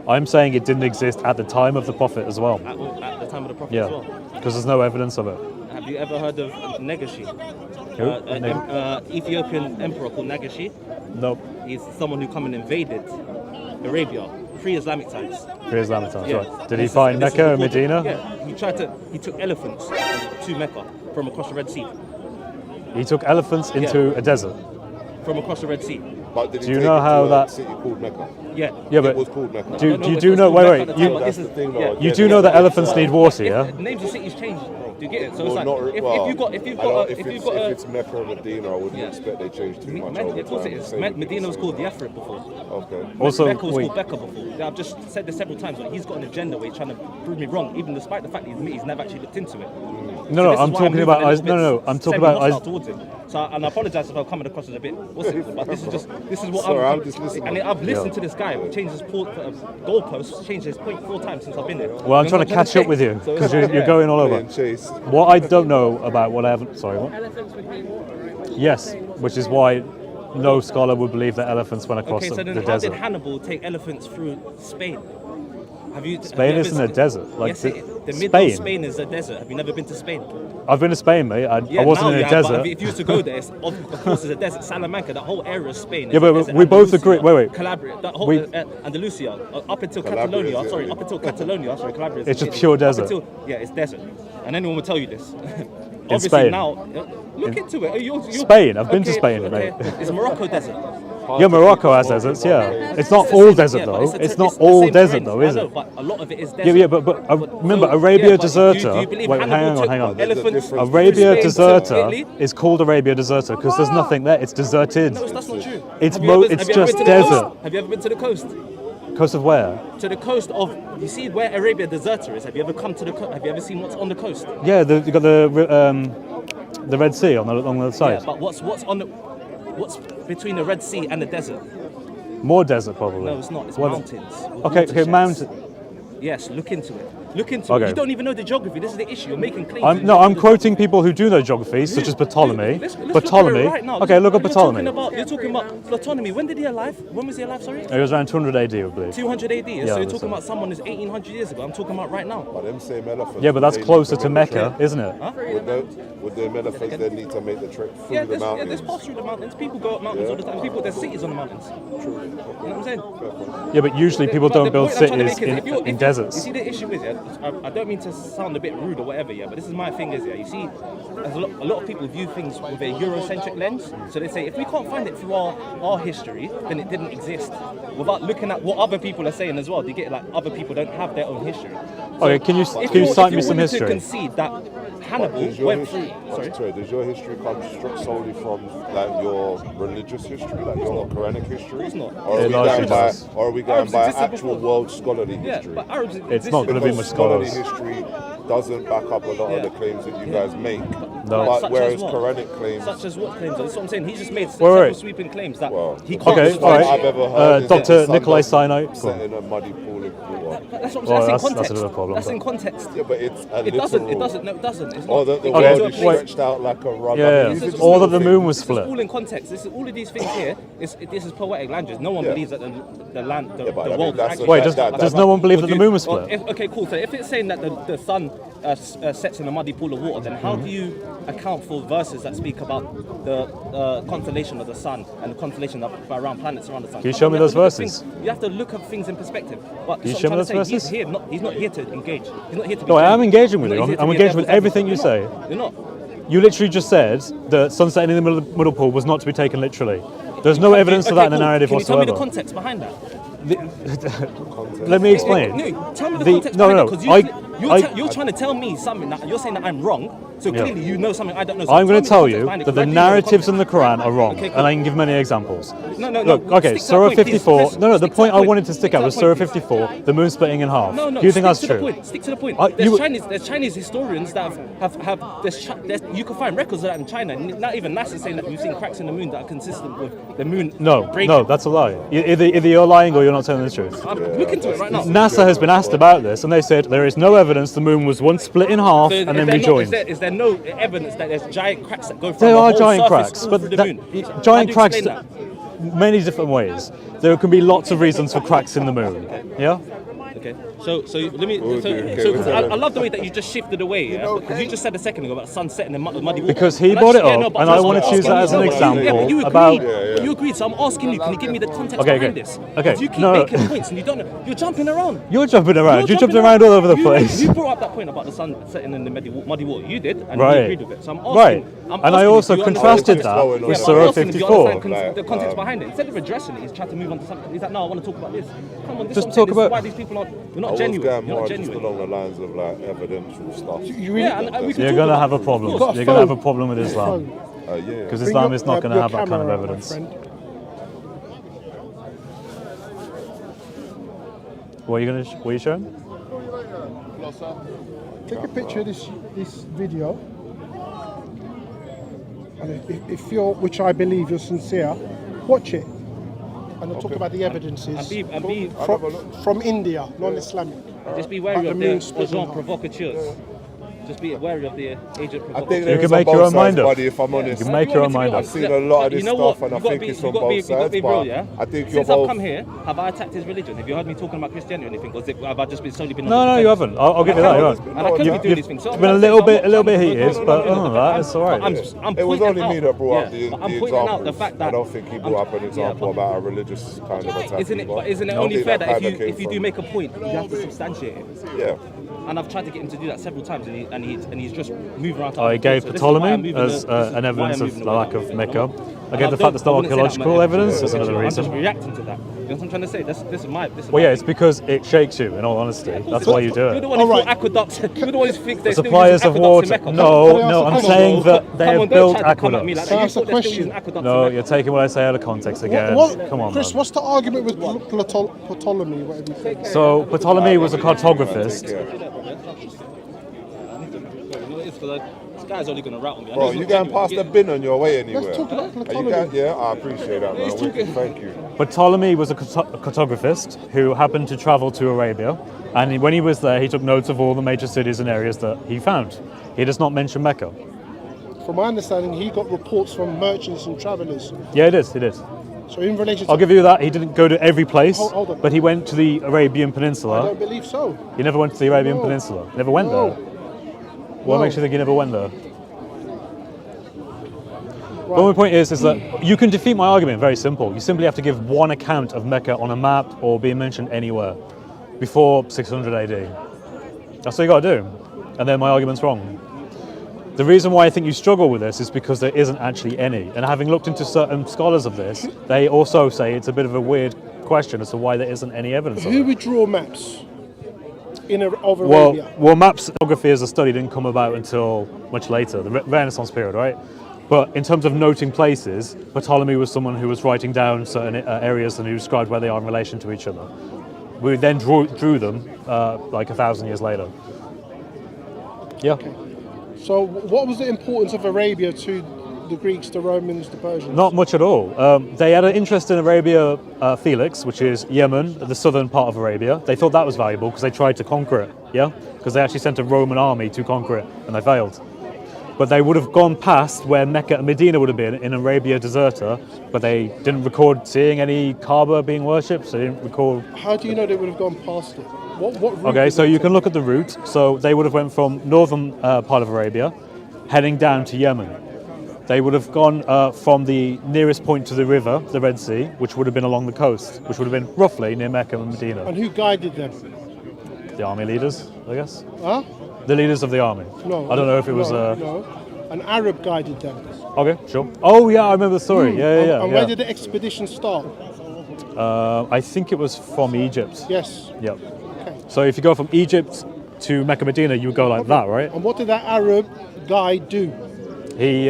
I'm saying it didn't exist at the time of the Prophet as well. At the time of the Prophet as well? Because there's no evidence of it. Have you ever heard of Negashi? Ethiopian emperor called Negashi? Nope. He's someone who come and invaded Arabia, pre-Islamic times. Pre-Islamic times, right. Did he find Mecca and Medina? Yeah, he took elephants to Mecca from across the Red Sea. He took elephants into a desert? From across the Red Sea. But did he do you know how that city called Mecca? Yeah. Yeah, but it was called Mecca. You do know that elephants need water, yeah? Names of cities change. Do you get it? So Well, it's like if it's Mecca or Medina, I wouldn't expect they change too much. Of course it is. Medina was called Yathrib before. Okay. Also, Mecca was called Becca before. I've just said this several times. Like, he's got an agenda where he's trying to prove me wrong, even despite the fact that he's never actually looked into it. No, I'm talking about. I'm talking about. Towards him. So, and I apologise if I'm coming across as a bit. But this is what Sorry, I'm. I'm just listening. And I've listened to this guy. Changed his goalposts, changed his point 4 times since I've been there. Well, I'm trying to catch up with you because you're going all over. What I don't know about what I haven't. Sorry, what? Elephants would need water, right? Yes, which is why no scholar would believe that elephants went across Okay, so the then how desert. did Hannibal take elephants through Spain? Have you? Spain have is you in ever a desert. Like yes, the middle of Spain. Spain is a desert. Have you never been to Spain? I've been to Spain, mate. I Yeah, wasn't now in you a have, but desert. if you used to go there, of course, it's a desert. Salamanca, that whole area of Spain. Is Yeah, a but desert. we both Andalusia, agree- wait. Calabria, that whole We- Andalusia, up until Calabria, Catalonia. yeah, Sorry, yeah. up until Catalonia. Sorry, Calabria. It's just pure desert. Yeah, it's desert, and anyone will tell you this. Obviously Spain. now, look into it. You're, Spain, I've been to Spain, okay. mate. It's Morocco desert. Yeah, Morocco has deserts. Yeah, it's not It's all the- desert yeah, but though. the It's not the all same desert terrain. though, I is know, it? but a lot of it is desert. Yeah, but remember, Arabia yeah, but Deserta. do you believe Wait, Hannibal hang took on. There's a elephants difference through Arabia Spain to Deserta Italy? is called Arabia Deserta because there's nothing there. It's deserted. No, that's not true. It's Have you ever- it's have you ever just been to the desert. coast? Have you ever been to the coast? Coast of where? To the coast of, you see where Arabia Deserta is? Have you ever come to the coast? Have you ever seen what's on the coast? Yeah, you got the Red Sea on the other Yeah, side. but what's between the Red Sea and the desert? More desert probably. No, it's not. It's What- mountains. Okay, watersheds. mountain. Yes, look into it. Look into Okay. it. You don't even know the geography. This is the issue. You're making claims. I'm quoting people who do know geography, such as Ptolemy. Let's look at it right now. Okay, look at Ptolemy. You're talking about Ptolemy. When did he alive? When was he alive? Sorry. It was around 200 AD, I believe. 200 AD. Yeah, so you're that's talking it. about someone who's 1800 years ago. I'm talking about right now. But them same elephants. Yeah, but that's they need closer to make Mecca, the trek. isn't it? Would them elephants then need to make the trek through Yeah, the mountains? there's pass through the mountains. People go up mountains all the time. People, there's cities on the mountains. True. You know what I'm saying? Yeah, but usually people But don't the build point I'm trying to cities make is in deserts. You see, the issue is, yeah, I don't mean to sound a bit rude or whatever, yeah, but this is my thing is, yeah, you see, there's a lot of people view things with a Eurocentric lens. So they say, if we can't find it through our history, then it didn't exist. Without looking at what other people are saying as well. You get like other people don't have their own history. Okay, can you If cite you're me some willing to history? concede that Hannibal Does your went history, through. Sorry. does your history come solely from like your religious history, like your Quranic history? course not. Or are It we largely going by, does. or are we going Arabs by existed actual before. world scholarly Yeah, history? but Arabs It's not going to be Because much scholarly scholars. history doesn't back up a lot Yeah. of the claims that you Yeah. guys make. No. Such But as whereas what? Quranic claims, Such as what claims? That's what I'm saying. He just made Wait, several wait. sweeping claims that well, he can't. Okay, the all right. I've ever heard is that Dr. the sun Nikolai doesn't Sinai, go set on. in a muddy pool of water. That's what I'm Well, saying. that's That's in context. another problem, That's but- in context. Yeah, but it's a It doesn't. It literal- doesn't. No, it doesn't. It's Or not. that the It Okay, came world to a is place- stretched out like a rug. Yeah, I mean, yeah. these are just Or that little the things. moon was This is split. all in context. All of these things here. This is poetic language. No one Yeah. believes that the land, the, Yeah, but I the mean, world. that's actually a- Wait, that- does no one believe that the moon was Well, split? okay, cool. So if it's saying that the sun sets in a muddy pool of water, then how do you account for verses that speak about the constellation of the sun and the constellation of around planets around the sun? Can you Come show on, me you have those to look at verses? things- You have to look at things in perspective. But Can you that's show what me I'm trying those to say. verses? He's not here to engage. He's not here to be No, I am genuine. engaging with He's you. not here to I'm be a engaged with devil's everything you advocate. say. You're not. You literally just said that sunset in the middle pool was not to be taken literally. There's no evidence of that in the cool. narrative Can you tell me the whatsoever. context behind that? Let me explain. No, tell me the The- context no, behind no, it, 'cause I- you're trying to tell me something that you're saying that I'm wrong. So Yeah. clearly you know something I don't know. So I'm going to tell tell me the you context behind it, that 'cause the I do know narratives in the context. Quran are wrong, Okay, cool. and I can give many examples. No, no, Look, no. okay, Stick to Surah that point, please. 54. Let's No, the stick to point that I point. wanted to stick Stick to at was that Surah point, please. 54, the moon splitting in half. No, Do you think stick that's to the true? point. Stick to the point. you- There's Chinese historians that you can find records of that in China. Not even NASA saying that we've seen cracks in the moon that are consistent with the moon breaking. No, that's a lie. Either you're lying or you're not telling the truth. I'm looking to it right now. NASA has been asked about this, and they said there is no evidence the moon was once split in half So and is then there rejoined. Is there no evidence that there's giant cracks that go from There the are whole giant surface cracks, all but through the that- moon? How do giant you cracks, explain that? many different ways. There can be lots of reasons for cracks in the moon. Yeah. Okay, so let me. Okay, So okay. I love the way that you just shifted away, yeah. Because you just said a second ago about sun setting in muddy water. Because he And brought it yeah, up, no, but and I I'm want to choose asking that as you- an no, but you- yeah, but you example about. agreed. But you agreed. So I'm asking you, can you give me the context Okay, behind okay. this? Okay, Because you keep no. making points and you don't know. You're jumping around. You're jumping around. You're jumping jumping around all over the You- place. You brought up that point about the sun setting in the muddy water. You did, and Right. you agreed with it. So I'm asking. Right. I'm And I asking also if you contrasted understand- that Yeah, with but Surah I'm asking if you 54. understand the context behind it. Instead of addressing it, he's trying to move on to something. He's like, no, I want to talk about this. Come on, this Just is talk what I'm saying. This is about- why these people aren't. You're I not was genuine. going You're more not just genuine. along the lines of like evidential stuff. You really Yeah, and we can You're talk going to about have a it. problem. Of got a You're going to have a phone. problem with Islam. Yeah. Because Bring Islam up, is not going to your have that kind of camera, my evidence. friend. What are you showing? Take a picture of this video. And if you're, which I believe you're sincere, watch it. And I'll talk about the evidences And be from India, non-Islamic. just be But wary the of moon the splitting agents off. provocateurs. Just be wary of the age of I think You there can is on make your both own sides, mind up. buddy, if I'm honest. You can make your own mind I've up. seen a lot of this You know what? stuff, and I You gotta think be- it's you on gotta be- both you gotta sides. be real, But yeah? I think you're Since I've both. come here, have I attacked his religion? Have you heard me talking about Christianity or anything? Or have I just been solely been on No, the no, you defense? haven't. I'll give you that. You're right. And I could be doing these things. So You've been a little bit heated, but other than that, it's all right. I'm It was pointing only me out- that brought up yeah, the but I'm pointing out the examples. fact that I don't think he brought up an example about a religious kind of attack. Isn't it? either. But isn't it I don't only think fair that kinda if came you do from- make a point, you have to substantiate it? Yeah. And I've tried to get him to do that several times, and he's just moved around. To I other gave points. So this is why I'm Ptolemy moving as this is an why evidence I'm of moving the away. lack of Mecca. I And gave the fact there's no wouldn't say that, archaeological man. evidence as another I'm reason. just reacting to that. You know what I'm trying to say? This is my. Well, yeah, it's because it shakes you, in all honesty. That's why you do You're the it. one who Alright. thought aqueducts. You're the one who thinks they're still Suppliers using of aqueducts in water. Mecca. No, I'm Come on, saying bro. that they Come on, have don't built try to come at me like aqueducts. that. You That's the thought they're still question. using aqueducts No, in you're Mecca. taking what I say out of context again. Come on, Chris, man. what's the argument with Ptolemy? Whatever you say? So Ptolemy was a cartographist. This guy's only going to rattle me. I know Bro, he's you not going genuine. past the bin on your way anywhere? Let's talk about Are you Ptolemy. yeah, I appreciate that, man. Wicked, thank you. But Ptolemy was a cartographist who happened to travel to Arabia, and when he was there, he took notes of all the major cities and areas that he found. He does not mention Mecca. From my understanding, he got reports from merchants and travellers. Yeah, it is. It is. So in relation to, I'll give you that. He didn't go to every place, Hold on. but he went to the Arabian I Peninsula. don't believe so. He never went to the Arabian No. Peninsula. Never went No. there. What No. makes you think he never went there? But my point is that you can defeat my argument. Very simple. You simply have to give one account of Mecca on a map or being mentioned anywhere before 600 AD. That's what you got to do, and then my argument's wrong. The reason why I think you struggle with this is because there isn't actually any. And having looked into certain scholars of this, they also say it's a bit of a weird question as to why there isn't any evidence of Who it. would draw maps of Arabia? Well, maps photography as a study didn't come about until much later, the Renaissance period, right? But in terms of noting places, Ptolemy was someone who was writing down certain areas and who described where they are in relation to each other. We then drew them like 1,000 years later. Yeah. So what was the importance of Arabia to the Greeks, the Romans, the Persians? Not much at all. They had an interest in Arabia Felix, which is Yemen, the southern part of Arabia. They thought that was valuable because they tried to conquer it, yeah? Because they actually sent a Roman army to conquer it, and they failed. But they would have gone past where Mecca and Medina would have been in Arabia Deserta, but they didn't record seeing any Kaaba being worshipped, so they didn't record. How do you know they would have gone past it? What route Okay, did so they you take? can look at the route. So they would have went from northern part of Arabia, heading down to Yemen. They would have gone from the nearest point to the river, the Red Sea, which would have been along the coast, which would have been roughly near Mecca and Medina. And who guided them? The army leaders, I guess. Huh? The leaders of the army. No. I don't know if it was. No. An Arab guided them. Okay, sure. Oh yeah, I remember the story. Yeah. And where did the expedition start? I think it was from Egypt. Yes. Yep. Okay. So if you go from Egypt to Mecca Medina, you would go like that, right? And what did that Arab guy do? He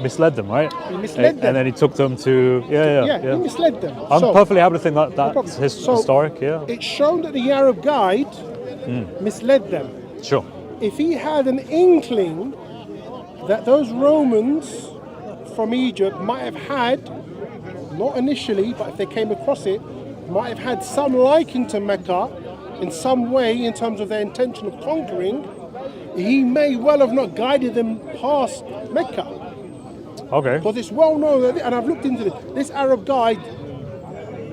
misled them, right? He misled them. And then he took them to Yeah, he misled them. I'm So, perfectly happy to think that problem. that's So- historic. Yeah, it's shown that the Arab guide misled them. sure. If he had an inkling that those Romans from Egypt might have had, not initially, but if they came across it, might have had some liking to Mecca in some way in terms of their intention of conquering, he may well have not guided them past Mecca. Okay. Because it's well known, and I've looked into this Arab guide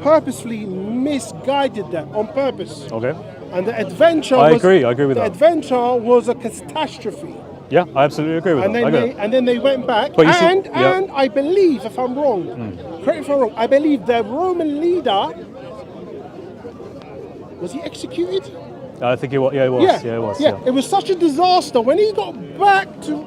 purposefully misguided them on purpose. Okay. And the adventure I was, agree with the that. adventure was a catastrophe. Yeah, I absolutely agree with And that. then I get they it. and then they went back, But you see- and yeah. and I believe, if I'm wrong, correct me if I'm wrong, I believe the Roman leader was he executed? I think it was. Yeah, it was. Yeah, it was. yeah. It was such a disaster when he got back to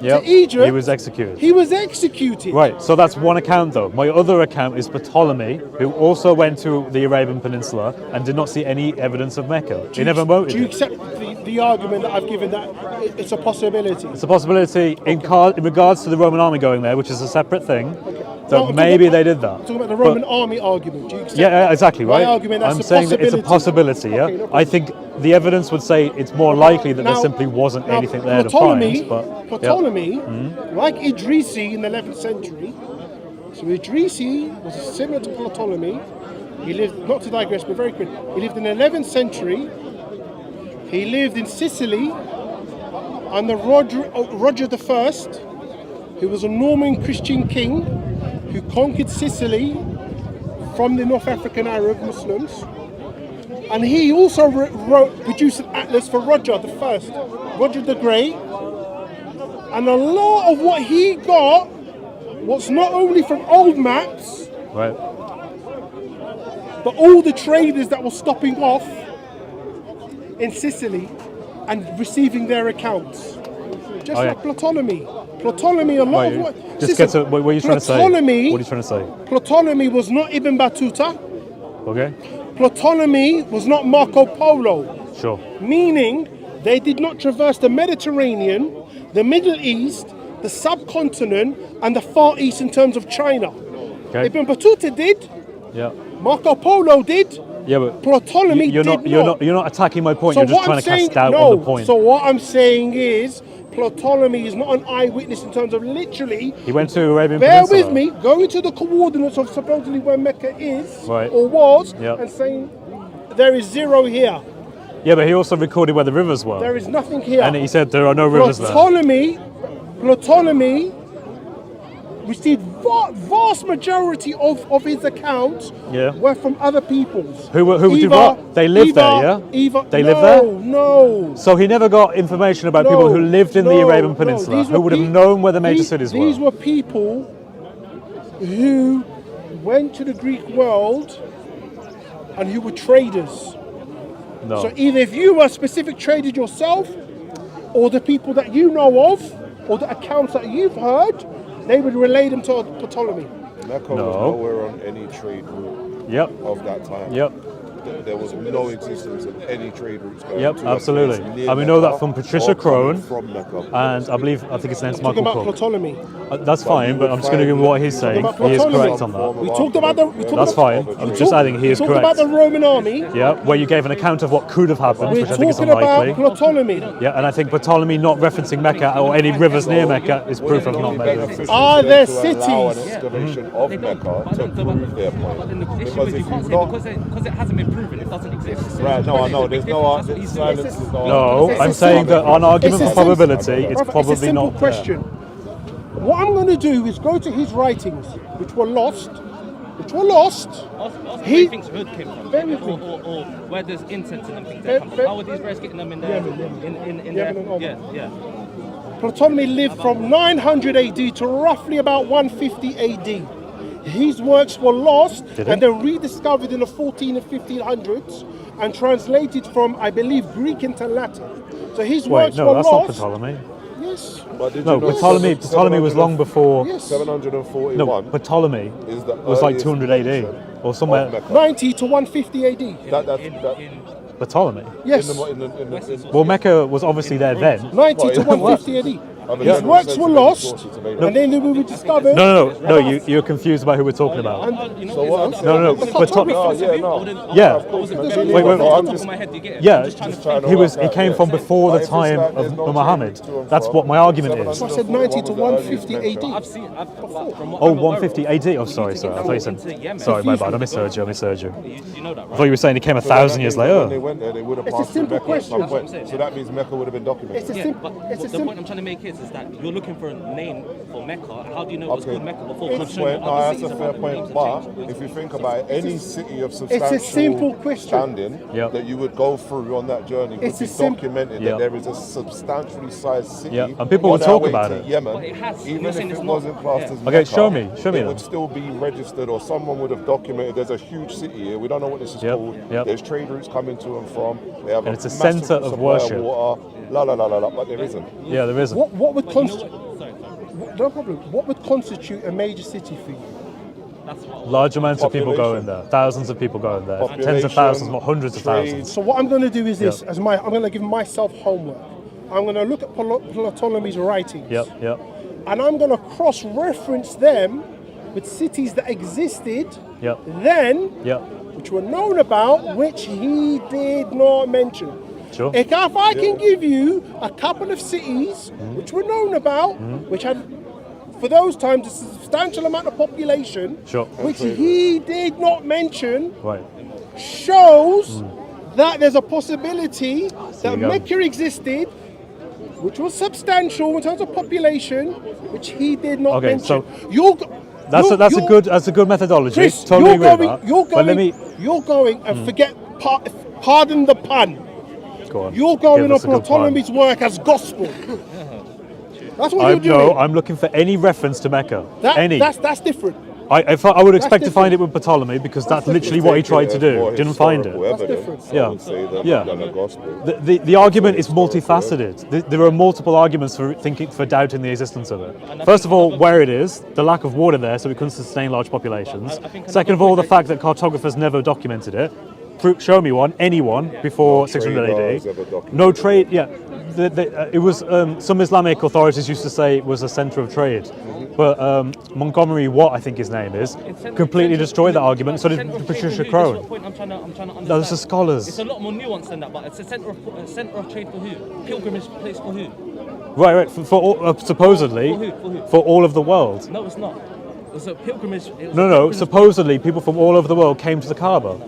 Yep, Egypt. he was executed. He was executed. Right, so that's one account though. My other account is Ptolemy, who also went to the Arabian Peninsula and did not see any evidence of Mecca. He never Do you noted it. accept the argument that I've given that it's a possibility? It's a possibility in regards to the Roman army going there, which is a separate thing, that No, I'm maybe talking they about- did that. I'm talking about the But- Roman army argument. Do you accept Yeah, exactly, my right? argument? That's I'm a saying that it's a possibility, yeah? Okay, no I think the evidence would say it's more likely that there Now- simply wasn't now, anything there Ptolemy, to find. But, yeah. Ptolemy, like Idrisi in the 11th century, so Idrisi was similar to Ptolemy. He lived, not to digress, but very quick, he lived in the 11th century. He lived in Sicily, under Roger I, who was a Norman Christian king who conquered Sicily from the North African Arab Muslims. And he also produced an atlas for Roger I, Roger the Great. And a lot of what he got was not only from old maps, Right. but all the traders that were stopping off in Sicily and receiving their accounts. Just Oh, like yeah. Ptolemy. Ptolemy, a lot Right, of what... just get to what are you trying to say? Ptolemy, What are you trying to say? Ptolemy was not Ibn Battuta. Okay. Ptolemy was not Marco Polo. Sure. Meaning they did not traverse the Mediterranean, the Middle East, the subcontinent, and the Far East in terms of China. Okay. Ibn Battuta did, Yeah. Marco Polo did, Yeah, but Ptolemy you're did not. You're not attacking my point. So You're just what trying I'm to cast saying, doubt no, on the point. So what I'm saying is, Ptolemy is not an eyewitness in terms of literally. He went to Arabian Bear Peninsula. with me, going to the coordinates of supposedly where Mecca is Right. or was, Yep. and saying there is zero here. Yeah, but he also recorded where the rivers were. There is nothing here. And he said there are no rivers there. Ptolemy received vast majority of his accounts Yeah. were from other peoples. Who did what? They lived there, yeah? They lived there? No. So he never got information about people who lived in the Arabian Peninsula, These who were would have pe- known where the major these- cities These were. were people who went to the Greek world and who were traders. No. So either if you were a specific trader yourself, or the people that you know of, or the accounts that you've heard, they would relay them to Ptolemy. Mecca No. was nowhere on any trade route Yep. of that time. Yep. There was no existence of any trade routes going Yep, to a absolutely. place near And we know Mecca that from Patricia or coming Crone, from Mecca. And I think his name's Talking Michael about Cook. Ptolemy. That's fine, but I'm just going to give him what he's saying. Talking about He is Ptolemy. correct on that. We talked about the. We talked That's about, fine. I'm just adding he is we talked about correct. the Roman army. Yeah, where you gave an account of what could have happened, We're which I think is talking about unlikely. Ptolemy. Yeah, and I think Ptolemy not referencing Mecca or any rivers near Mecca is proof of not Mecca. Are there To allow an cities? excavation of Mecca to prove their But then the point. issue Because is you if can't you say not, because it hasn't been proven, it doesn't exist. right, no, I know, there's no That's what he's silence doing. is no. No, It's a I'm saying that on argument it's for a probability, simple- it's Brother, probably it's a simple not question. What I'm going to do is go to his writings, which were lost. Ask He- where he thinks Hood came from, Bear with me. or where there's incense and things Bear- that come bear- from. How are these guys getting them in there? In Yemen and there? Oman. Yeah. Ptolemy lived from 900 AD to roughly about 150 AD. His works were lost Did he? and then rediscovered in the 14 and 1500s and translated from, I believe, Greek into Latin. So his Wait, works no, were that's not lost. Ptolemy. Yes. But did No, you know Ptolemy was long before. Yes. 741 No, Ptolemy is the was like earliest 200 AD mention or somewhere. of Mecca. 90 to 150 AD. But Ptolemy. Yes. Well, Mecca was obviously there then. 90 to What? 150 AD. Other His general works were sensitive lost, sources made and then they were discovered. No, you're confused about who we're talking about. So what I'm saying No, is- but No, yeah, no. Yeah. Of course, Wait, no, wait. I'm Top just of my head, do you get it? Yeah, trying to he work out, came yeah. from before But the if it's time like there's of no Muhammad. trade to and That's from, what my argument is. I said 90 to 150 AD. I've seen. From what Oh, I'm aware 150 of, AD. Oh, you sorry. need to get I thought you into said. Yemen. Sorry, my bad. I misheard you. You know that, I right? thought you were saying he came 1,000 years When later. they went there, they would have It's a passed through simple Mecca at some question. point. That's what I'm saying. So that means Mecca would have been documented. It's a Yeah, simple. but It's a the simple. point I'm trying to make is that you're looking for a name for Mecca. How do you know it was Okay. called Mecca before? Good Because I'm point. showing you No, other that's a cities fair around the point. names have But changed. if you think about it, any city of substantial simple question. standing Yep. that you would go through on that journey would It's be a sim- documented Yep. that there is a substantially sized city. Yeah, and people on will our talk way about to it. Yemen, But it has. even You're if saying it it's not. wasn't classed Yeah. as Okay, Mecca, show me it then. would still be registered, or someone would have documented. There's a huge city here. We don't know what this is Yep, called. yep. There's trade routes coming to and from. They have And it's a massive centre of supply worship. Water, but there isn't. Yeah, there isn't. What would But you know constitute? what? Sorry. No problem. What would constitute a major city for you? That's what. Large amounts of people Population. going there. Thousands of people going there. Tens of Population, thousands, not hundreds of trade. thousands. So what I'm going to do is this: Yep. I'm going to give myself homework. I'm going to look at Ptolemy's writings, Yep. and I'm going to cross-reference them with cities that existed Yep. then, Yep. which were known about, which he did not mention. Sure. If I can give you a couple of cities which were known about, which had, for those times, a substantial amount of population, Sure. which he did not mention, Right. shows that there's a possibility that you go. Mecca existed which was substantial in terms of population, which he did not Okay, mention. so You're go- That's you're- a you're- good methodology. Chris, totally you're agree with going, that. you're But going, let me you're going and forget, pardon the pun, go on. you're going Give us up a on good pun. Ptolemy's work as gospel. That's what you're doing. No, I'm looking for any reference to Mecca. any. That's different. I would expect to different. find it with Ptolemy because that's literally what he tried to do. Didn't find it. different. Yeah. Yeah. Than a gospel. The argument is multifaceted. There are multiple arguments for doubting the existence of it. First of all, where it is, the lack of water there, so it couldn't sustain large populations. Second of all, the fact that cartographers never documented it. Show me anyone before 600 traders AD. ever documented No trade. Yeah, it was some Islamic authorities used to say it was a centre of trade, but Montgomery Watt, I think his name is, completely destroyed that argument. So did Patricia Crone. That's what point I'm trying to understand. Those are scholars. It's a lot more nuanced than that, but it's a centre of trade for who? Pilgrimage place for who? Right. For all, supposedly For who? for all of the world. No, it's not. It's a pilgrimage. No. Supposedly, people from all over the world came to the Kaaba.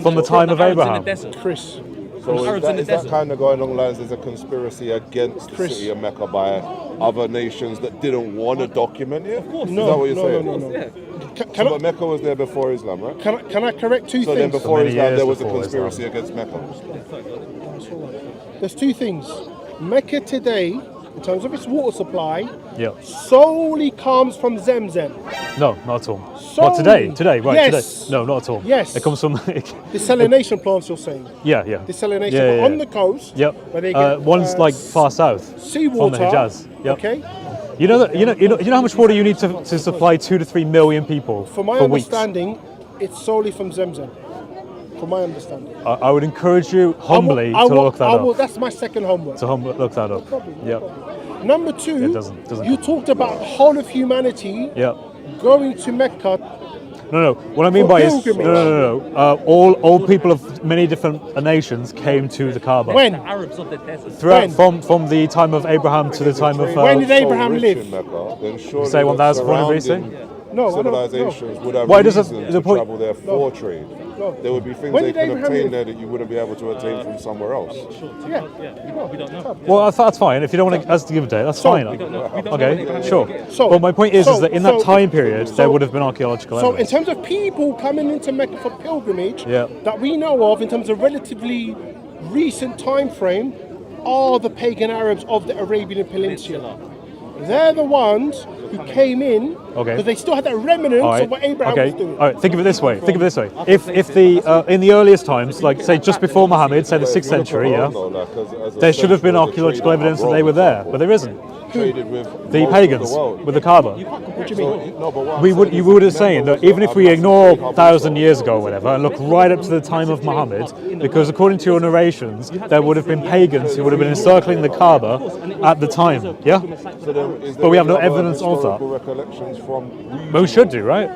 From the time of Arabs Abraham. in the desert. Chris, So Arabs is in the that desert. kind of going along lines? There's a conspiracy against the Chris. city of Mecca by other nations that didn't want to document it? Of course. Is that what you're no, saying? no, no. Yeah. Can But Mecca was there before Islam, right? I correct two So then things? before many Islam, years there was a before conspiracy against Mecca. There's two things. Mecca today, in terms of its water supply, Yeah. solely comes from Zemzem. No, not at all. Solely. What today? Today, right? Yes. Today? No, not at all. Yes. It comes from. Desalination plants, you're saying. yeah. Desalination Yeah, yeah, on yeah. the coast. Yep. Where they get, one's like far south. seawater. From the Hijaz. Yep. Okay. You know how much water you need to supply 2 to 3 million people From my for weeks. understanding, it's solely from Zemzem. From my understanding. I would encourage you humbly to look that up. That's my second homework. To look that up. problem, no Yeah. problem. Number two, It doesn't you talked about whole of humanity Yeah. going to Mecca. No. What I mean For by is pilgrimage. no. All people of many different nations came to the Kaaba. When? Arabs of the desert. Throughout When? from the time of Abraham to the time of. When did Abraham rich live? in Mecca, then surely Say 1400 BC? surrounding No, I don't- no. civilizations would have Why does reason it- to the point- travel there for trade. No. There would be things When they did can Abraham obtain live? there that you wouldn't be able to attain from somewhere else. Yeah. We don't know. Well, that's fine. If you don't want to give a date, that's fine. We don't know when Okay, Abraham sure. lived. So- But my point is so- that in that so- time period, there so- would have been archaeological So in evidence. terms of people coming into Mecca for pilgrimage, Yeah. that we know of in terms of relatively recent time frame, are the pagan Arabs of the Arabian Peninsula. They're the ones who came in Okay. because they still had that remnants All right. of what Abraham Okay. was doing. All right. Think of it this way. If the in the earliest times, like say just before Muhammad, say the 6th century, yeah, there should have been archaeological evidence that they were there, but there isn't. Traded with The most of pagans the world. with the Kaaba. What do you mean? No, but what I'm You saying would is have saying that Mecca even was if we a ignore massive 1,000 years ago or whatever and look right up to the time of Muhammad, because according to your narrations, there would have been pagans who would have been encircling the Kaaba at the time. Yeah? So then, is But we have no there any other evidence of that. historical recollections from But we should do, right?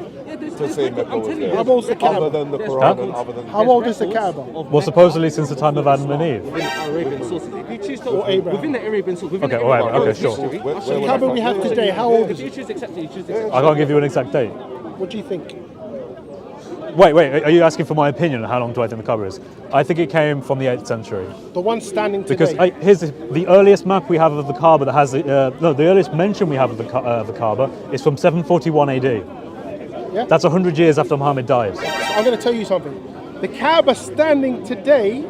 to say Mecca was there? How old's the Kaaba? Other than the Quran and other than How old is the Kaaba? Well, supposedly since the time of Adam and Eve. Within Arabian sources. If you choose to, Or Abraham. within the Arabian source, within Okay, the all right, Arabian okay, sure. history, Where- I'll show where you would Kaaba I we have find- today, how old If is you it? choose to accept it, you choose to accept I can't give you an exact date. What do you think? Wait, are you asking for my opinion on how long do I think the Kaaba is? I think it came from the 8th century. The one standing Because today. here's the earliest map we have of the Kaaba that has, the earliest mention we have of the Kaaba is from 741 AD. Yeah? That's 100 years after Muhammad died. I'm going to tell you something. The Kaaba standing today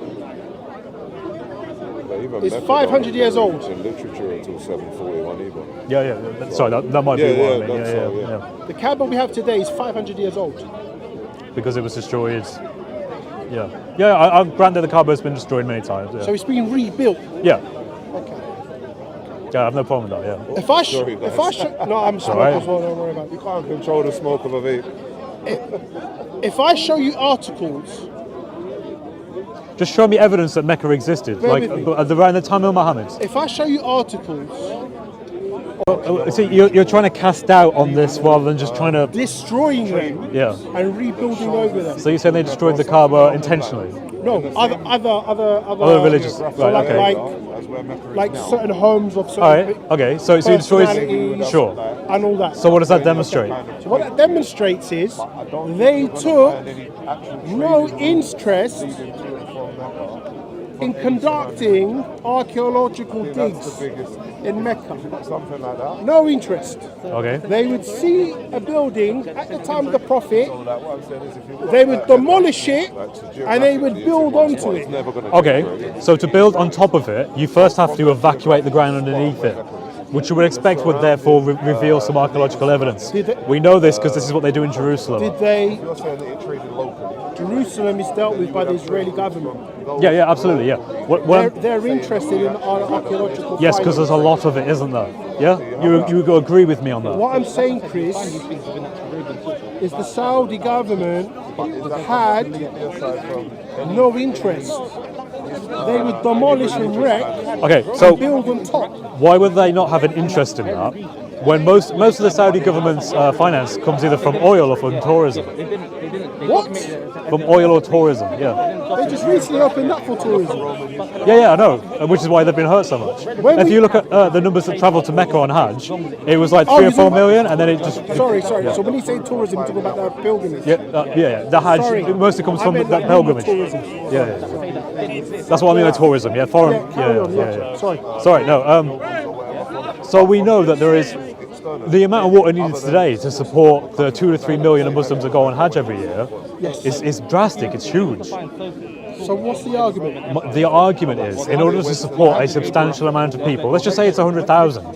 But even It's Mecca 500 years don't old. In literature until 741 either. Yeah. Sorry, that might be Yeah, what I yeah, mean. that's all, yeah. the Kaaba we have today is 500 years old. Because it was destroyed. Yeah. I grant that the Kaaba has been destroyed many times. Yeah. So it's being rebuilt. Yeah. Okay. Yeah, I have no problem with that. Yeah. If I Sorry, if I no, I'm smoking alright. as well. Don't worry about You it. can't control the smoke of a vape. If I show you articles, Just show me evidence that Mecca existed, Bear like with me. around the time of Muhammad. if I show you articles See, you're trying to cast doubt on this rather than just trying to. destroying them Yeah. and rebuilding over them. So you're saying they destroyed the Kaaba intentionally? No, other religious, So right, like okay. That's where Mecca is like now. certain homes of certain All right. Okay. So you destroyed. Personalities. Sure. and all that. So what does that demonstrate? So what that demonstrates is they took no interest in conducting archaeological I think that's digs the biggest, in Mecca. something like that. No interest. Okay. They would see a building at the time of the Prophet, So like what I'm saying is if you they would demolish it, and they would build onto it's it. never going to Okay, so to build on top of it, you first have to evacuate the ground underneath it, which you would expect would therefore reveal some archaeological evidence. We know this because this is what they do in Jerusalem. Did they? You're saying that it traded locally. Jerusalem is dealt with by the Israeli government. Yeah, absolutely, yeah. They're interested in archaeological. Yes, because there's a lot of it, isn't there? Yeah, you agree with me on that. What I'm saying, Chris, is the Saudi government had no interest. They would demolish and wreck Okay, and so build on top. why would they not have an interest in that when most of the Saudi government's finance comes either from oil or from tourism? What? From oil or tourism, yeah. They just recently opened up for tourism. Yeah, I know, which is why they've been hurt so much. When If we- you look at the numbers that travel to Mecca on Hajj, it was like Oh, 3 or you 4 think- million, and then it just... Sorry. So when you say tourism, you're talking about their pilgrimage. Yeah, the Hajj, Sorry. it mostly comes I from meant that like normal pilgrimage. tourism. Yeah. That's what I mean by tourism, yeah, foreign... Carry on, Sorry. Sorry, no. So we know that there is the amount of water needed today to support the 2 to 3 million of Muslims that go on Hajj every year is drastic. It's huge. So what's the argument? The argument is, in order to support a substantial amount of people, let's just say it's 100,000.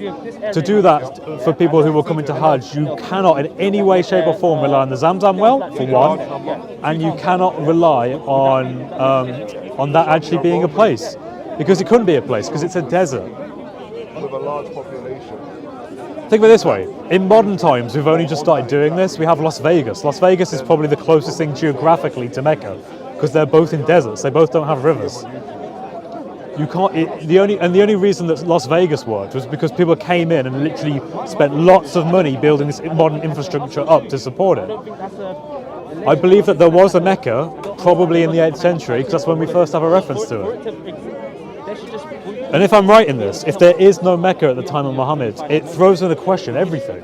To do that for people who will come into Hajj, you cannot in any way, shape, or form rely on the Zamzam well, for one, and you cannot rely on that actually being a place, because it couldn't be a place because it's a desert. With a large population. Think of it this way, in modern times we've only just started doing this. We have Las Vegas. Las Vegas is probably the closest thing geographically to Mecca because they're both in deserts, they both don't have rivers. You can't, the only reason that Las Vegas worked was because people came in and literally spent lots of money building this modern infrastructure up to support it. I believe that there was a Mecca probably in the 8th century because that's when we first have a reference to it. And if I'm right in this, if there is no Mecca at the time of Muhammad, it throws into question everything.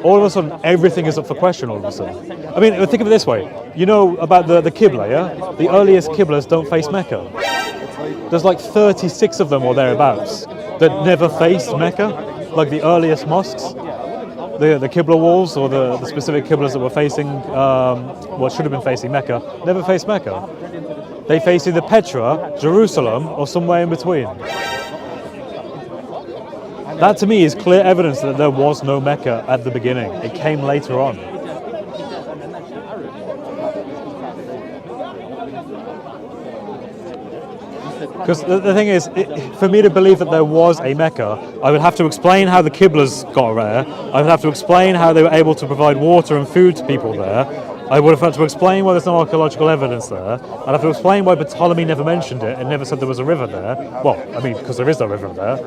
All of a sudden, everything is up for question all of a sudden. I mean, think of it this way. You know about the Qibla, yeah? The earliest Qiblas don't face Mecca. There's like 36 of them or thereabouts that never faced Mecca, like the earliest mosques. The Qibla walls or the specific Qiblas that were facing, what should have been facing Mecca, never faced Mecca. They face either Petra, Jerusalem, or somewhere in between. That to me is clear evidence that there was no Mecca at the beginning. It came later on. Because the thing is, for me to believe that there was a Mecca, I would have to explain how the Qiblas got there. I would have to explain how they were able to provide water and food to people there. I would have had to explain why there's no archaeological evidence there. I'd have to explain why Ptolemy never mentioned it and never said there was a river there. Well, I mean, because there is no river there.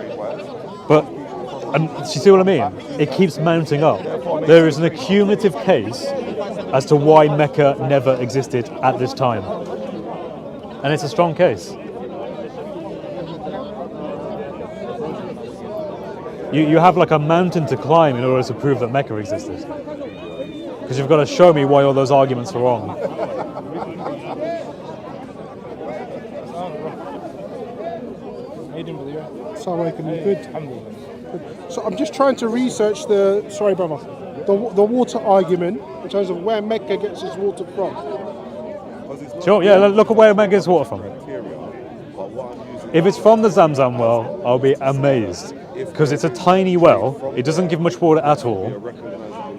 But, and you see what I mean? It keeps mounting up. There is an accumulative case as to why Mecca never existed at this time. And it's a strong case. You have like a mountain to climb in order to prove that Mecca existed. Because you've got to show me why all those arguments are wrong. Good. So I'm just trying to research the water argument in terms of where Mecca gets its water from. Sure, yeah, look at where Mecca gets water from. If it's from the Zamzam well, I'll be amazed. Because it's a tiny well, it doesn't give much water at all.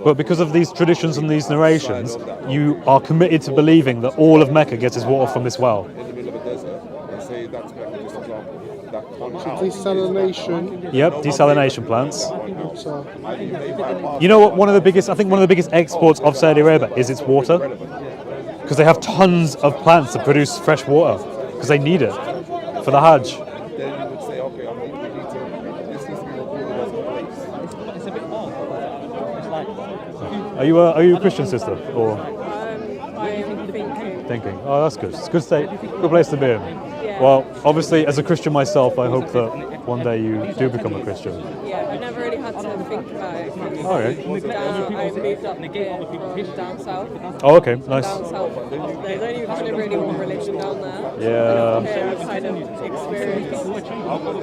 But because of these traditions and these narrations, you are committed to believing that all of Mecca gets its water from this well. In the middle of a desert, and say that's Mecca, just example. That Desalination. Yep, desalination plants. So, You know what? One of the biggest exports of Saudi Arabia is its water, because they have tons of plants that produce fresh water because they need it for the Hajj. then you would say, okay, this needs to be recorded as a place. It's a bit odd. It's like, Are you a Christian sister or I'm thinking. thinking? Oh, that's good. It's a good state, good place to be in. Well, obviously, as a Christian myself, I hope that one day you do become a Christian. Yeah, I never really had to think about it. Okay. I moved up here from down south. Oh, okay, nice. Down south, there's only kind of really one religion down there. Yeah. And here I've kind of experienced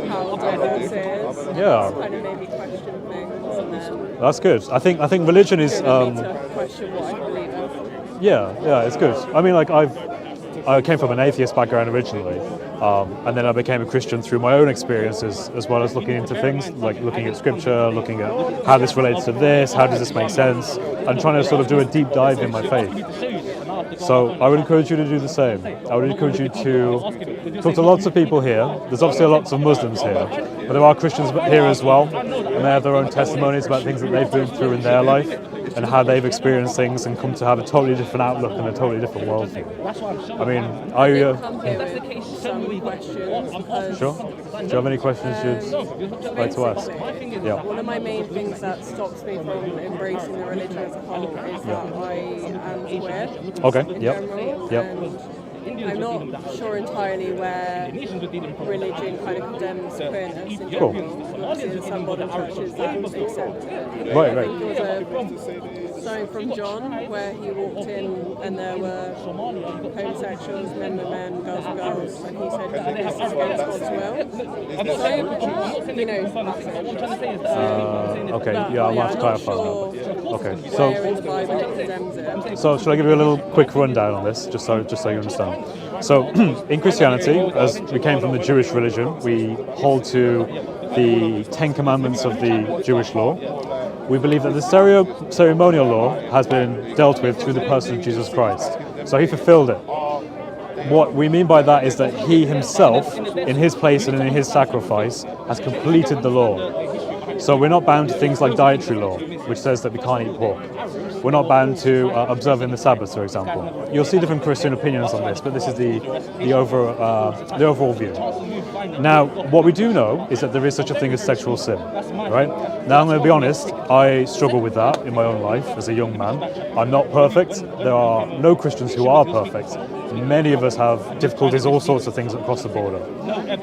how diverse it is. Yeah. It's kind of made me question things, and then That's good. I think religion is. driven me to question what I believe in. Yeah, it's good. I mean, like I came from an atheist background originally, and then I became a Christian through my own experiences, as well as looking into things like looking at scripture, looking at how this relates to this, how does this make sense, and trying to sort of do a deep dive in my faith. So I would encourage you to do the same. I would encourage you to talk to lots of people here. There's obviously lots of Muslims here, but there are Christians here as well, and they have their own testimonies about things that they've been through in their life and how they've experienced things and come to have a totally different outlook and a totally different worldview. I mean, Come here with some questions because sure? Do you have any questions you'd like to ask? Yeah. one of my main things that stops me from embracing the religion as a whole is that I am queer Okay. in Yep. general, Yep. and I'm not sure entirely where religion kind of condemns queerness in Cool. general. Obviously, there's some modern churches that accept it. Right. I think there was something from John where he walked in and there were homosexuals, men with men, girls with girls, and he said that this is against God's will. So, you know, Okay. Yeah, I'll have to clarify sure that. Okay. where in the Bible it condemns it. So shall I give you a little quick rundown on this, just so you understand? So in Christianity, as we came from the Jewish religion, we hold to the 10 Commandments of the Jewish law. We believe that the ceremonial law has been dealt with through the person of Jesus Christ. So he fulfilled it. What we mean by that is that he himself, in his place and in his sacrifice, has completed the law. So we're not bound to things like dietary law, which says that we can't eat pork. We're not bound to observing the Sabbath, for example. You'll see different Christian opinions on this, but this is the overall view. Now, what we do know is that there is such a thing as sexual sin, right? Now, I'm going to be honest, I struggle with that in my own life as a young man. I'm not perfect. There are no Christians who are perfect. Many of us have difficulties, all sorts of things across the border.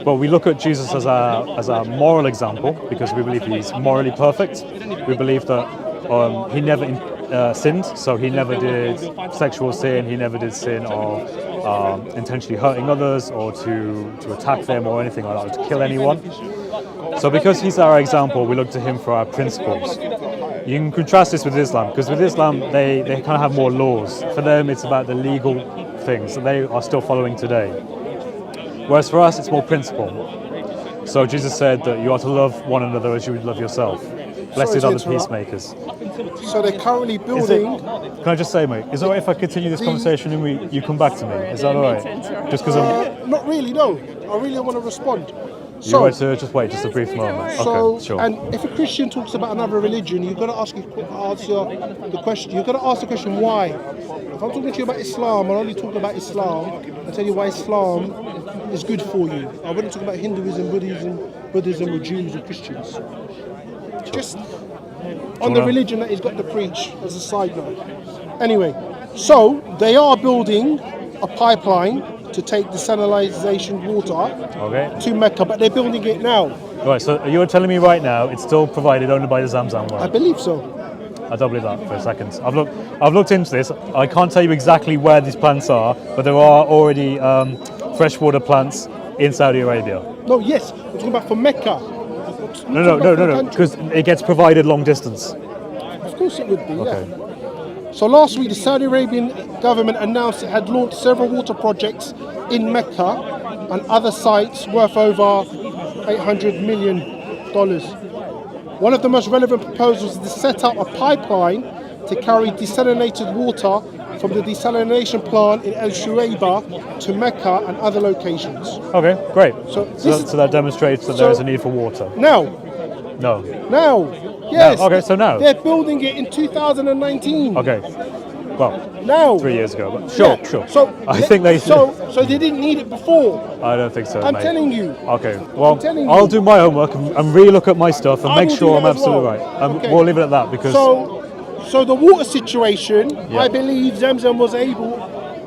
But we look at Jesus as a moral example because we believe he's morally perfect. We believe that he never sinned, so he never did sexual sin, he never did sin of intentionally hurting others or to attack them or anything like that, or to kill anyone. So because he's our example, we look to him for our principles. You can contrast this with Islam, because with Islam, they kind of have more laws. For them, it's about the legal things that they are still following today. Whereas for us, it's more principle. So Jesus said that you are to love one another as you would love yourself. Blessed are the peacemakers. So they're currently Is it, building. can I just say, mate, is it alright if I continue this conversation and you come back to me? Is that alright? Just because I'm... Not really, no. I really want to respond. You want to just wait just a brief moment? So, Okay, sure. and if a Christian talks about another religion, you've got to answer the question. You've got to ask the question why. If I'm talking to you about Islam, I'll only talk about Islam and tell you why Islam is good for you. I wouldn't talk about Hinduism, Buddhism, or Jews or Christians. Just on the religion that he's got to preach as a side note. Anyway, so they are building a pipeline to take desalination water to Mecca, but they're building it now. Right, so you're telling me right now it's still provided only by the Zamzam well? I believe so. I don't believe that for a second. I've looked into this. I can't tell you exactly where these plants are, but there are already freshwater plants in Saudi Arabia. No, yes, I'm talking about for Mecca. No, because it gets provided long distance. Of course it would be, Okay. yeah. So last week, the Saudi Arabian government announced it had launched several water projects in Mecca and other sites worth over $800 million. One of the most relevant proposals is to set up a pipeline to carry desalinated water from the desalination plant in El Shuaiba to Mecca and other locations. Okay, great. So that demonstrates that there is a need for water. Now, yes. No. Okay, so now. They're building it in 2019. Okay. Well, now 3 years ago, but sure. So I think they. So they didn't need it before. I don't think so. I'm mate. telling you. Okay. Well, telling I'll you. do my homework and re-look at my stuff and I make will sure do I'm that as absolutely well. right. Okay. We'll leave it at that because. So the water situation, Yeah. I believe Zamzam was able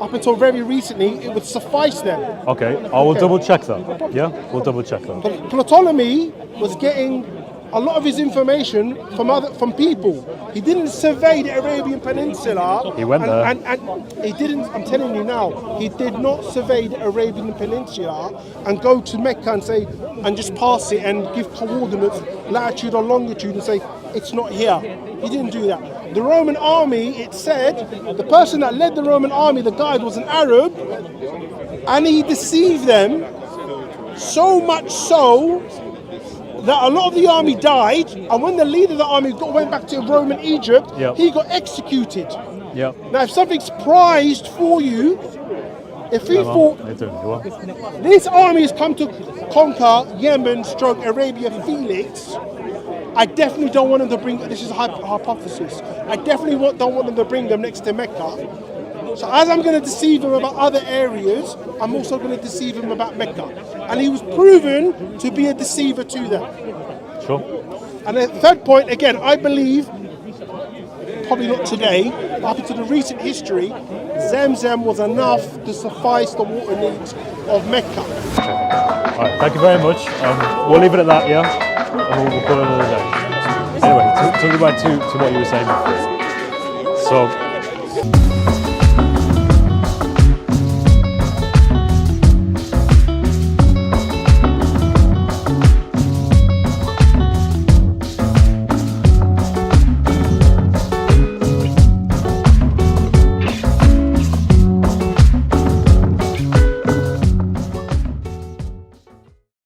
up until very recently, it would suffice them. Okay, I will double check that. Yeah, we'll double check that. Ptolemy was getting a lot of his information from people. He didn't survey the Arabian Peninsula. He went there. And he didn't, I'm telling you now, he did not survey the Arabian Peninsula and go to Mecca and say, and just pass it and give coordinates, latitude or longitude and say, it's not here. He didn't do that. The Roman army, it said, the person that led the Roman army, the guide, was an Arab, and he deceived them so much so that a lot of the army died, and when the leader of the army went back to Roman Egypt, he got executed. Yep. Now, if something's prized for you, if he thought this army has come to conquer Yemen, Arabia, Felix, I definitely don't want them to bring. This is a hypothesis. I definitely don't want them to bring them next to Mecca. So as I'm going to deceive him about other areas, I'm also going to deceive him about Mecca. And he was proven to be a deceiver to them. Sure. And the third point, again, I believe, probably not today, but up into the recent history, Zamzam was enough to suffice the water needs of Mecca. All right, thank you very much. We'll leave it at that, yeah? And we'll call it another day. Anyway, talking back to what you were saying before. So,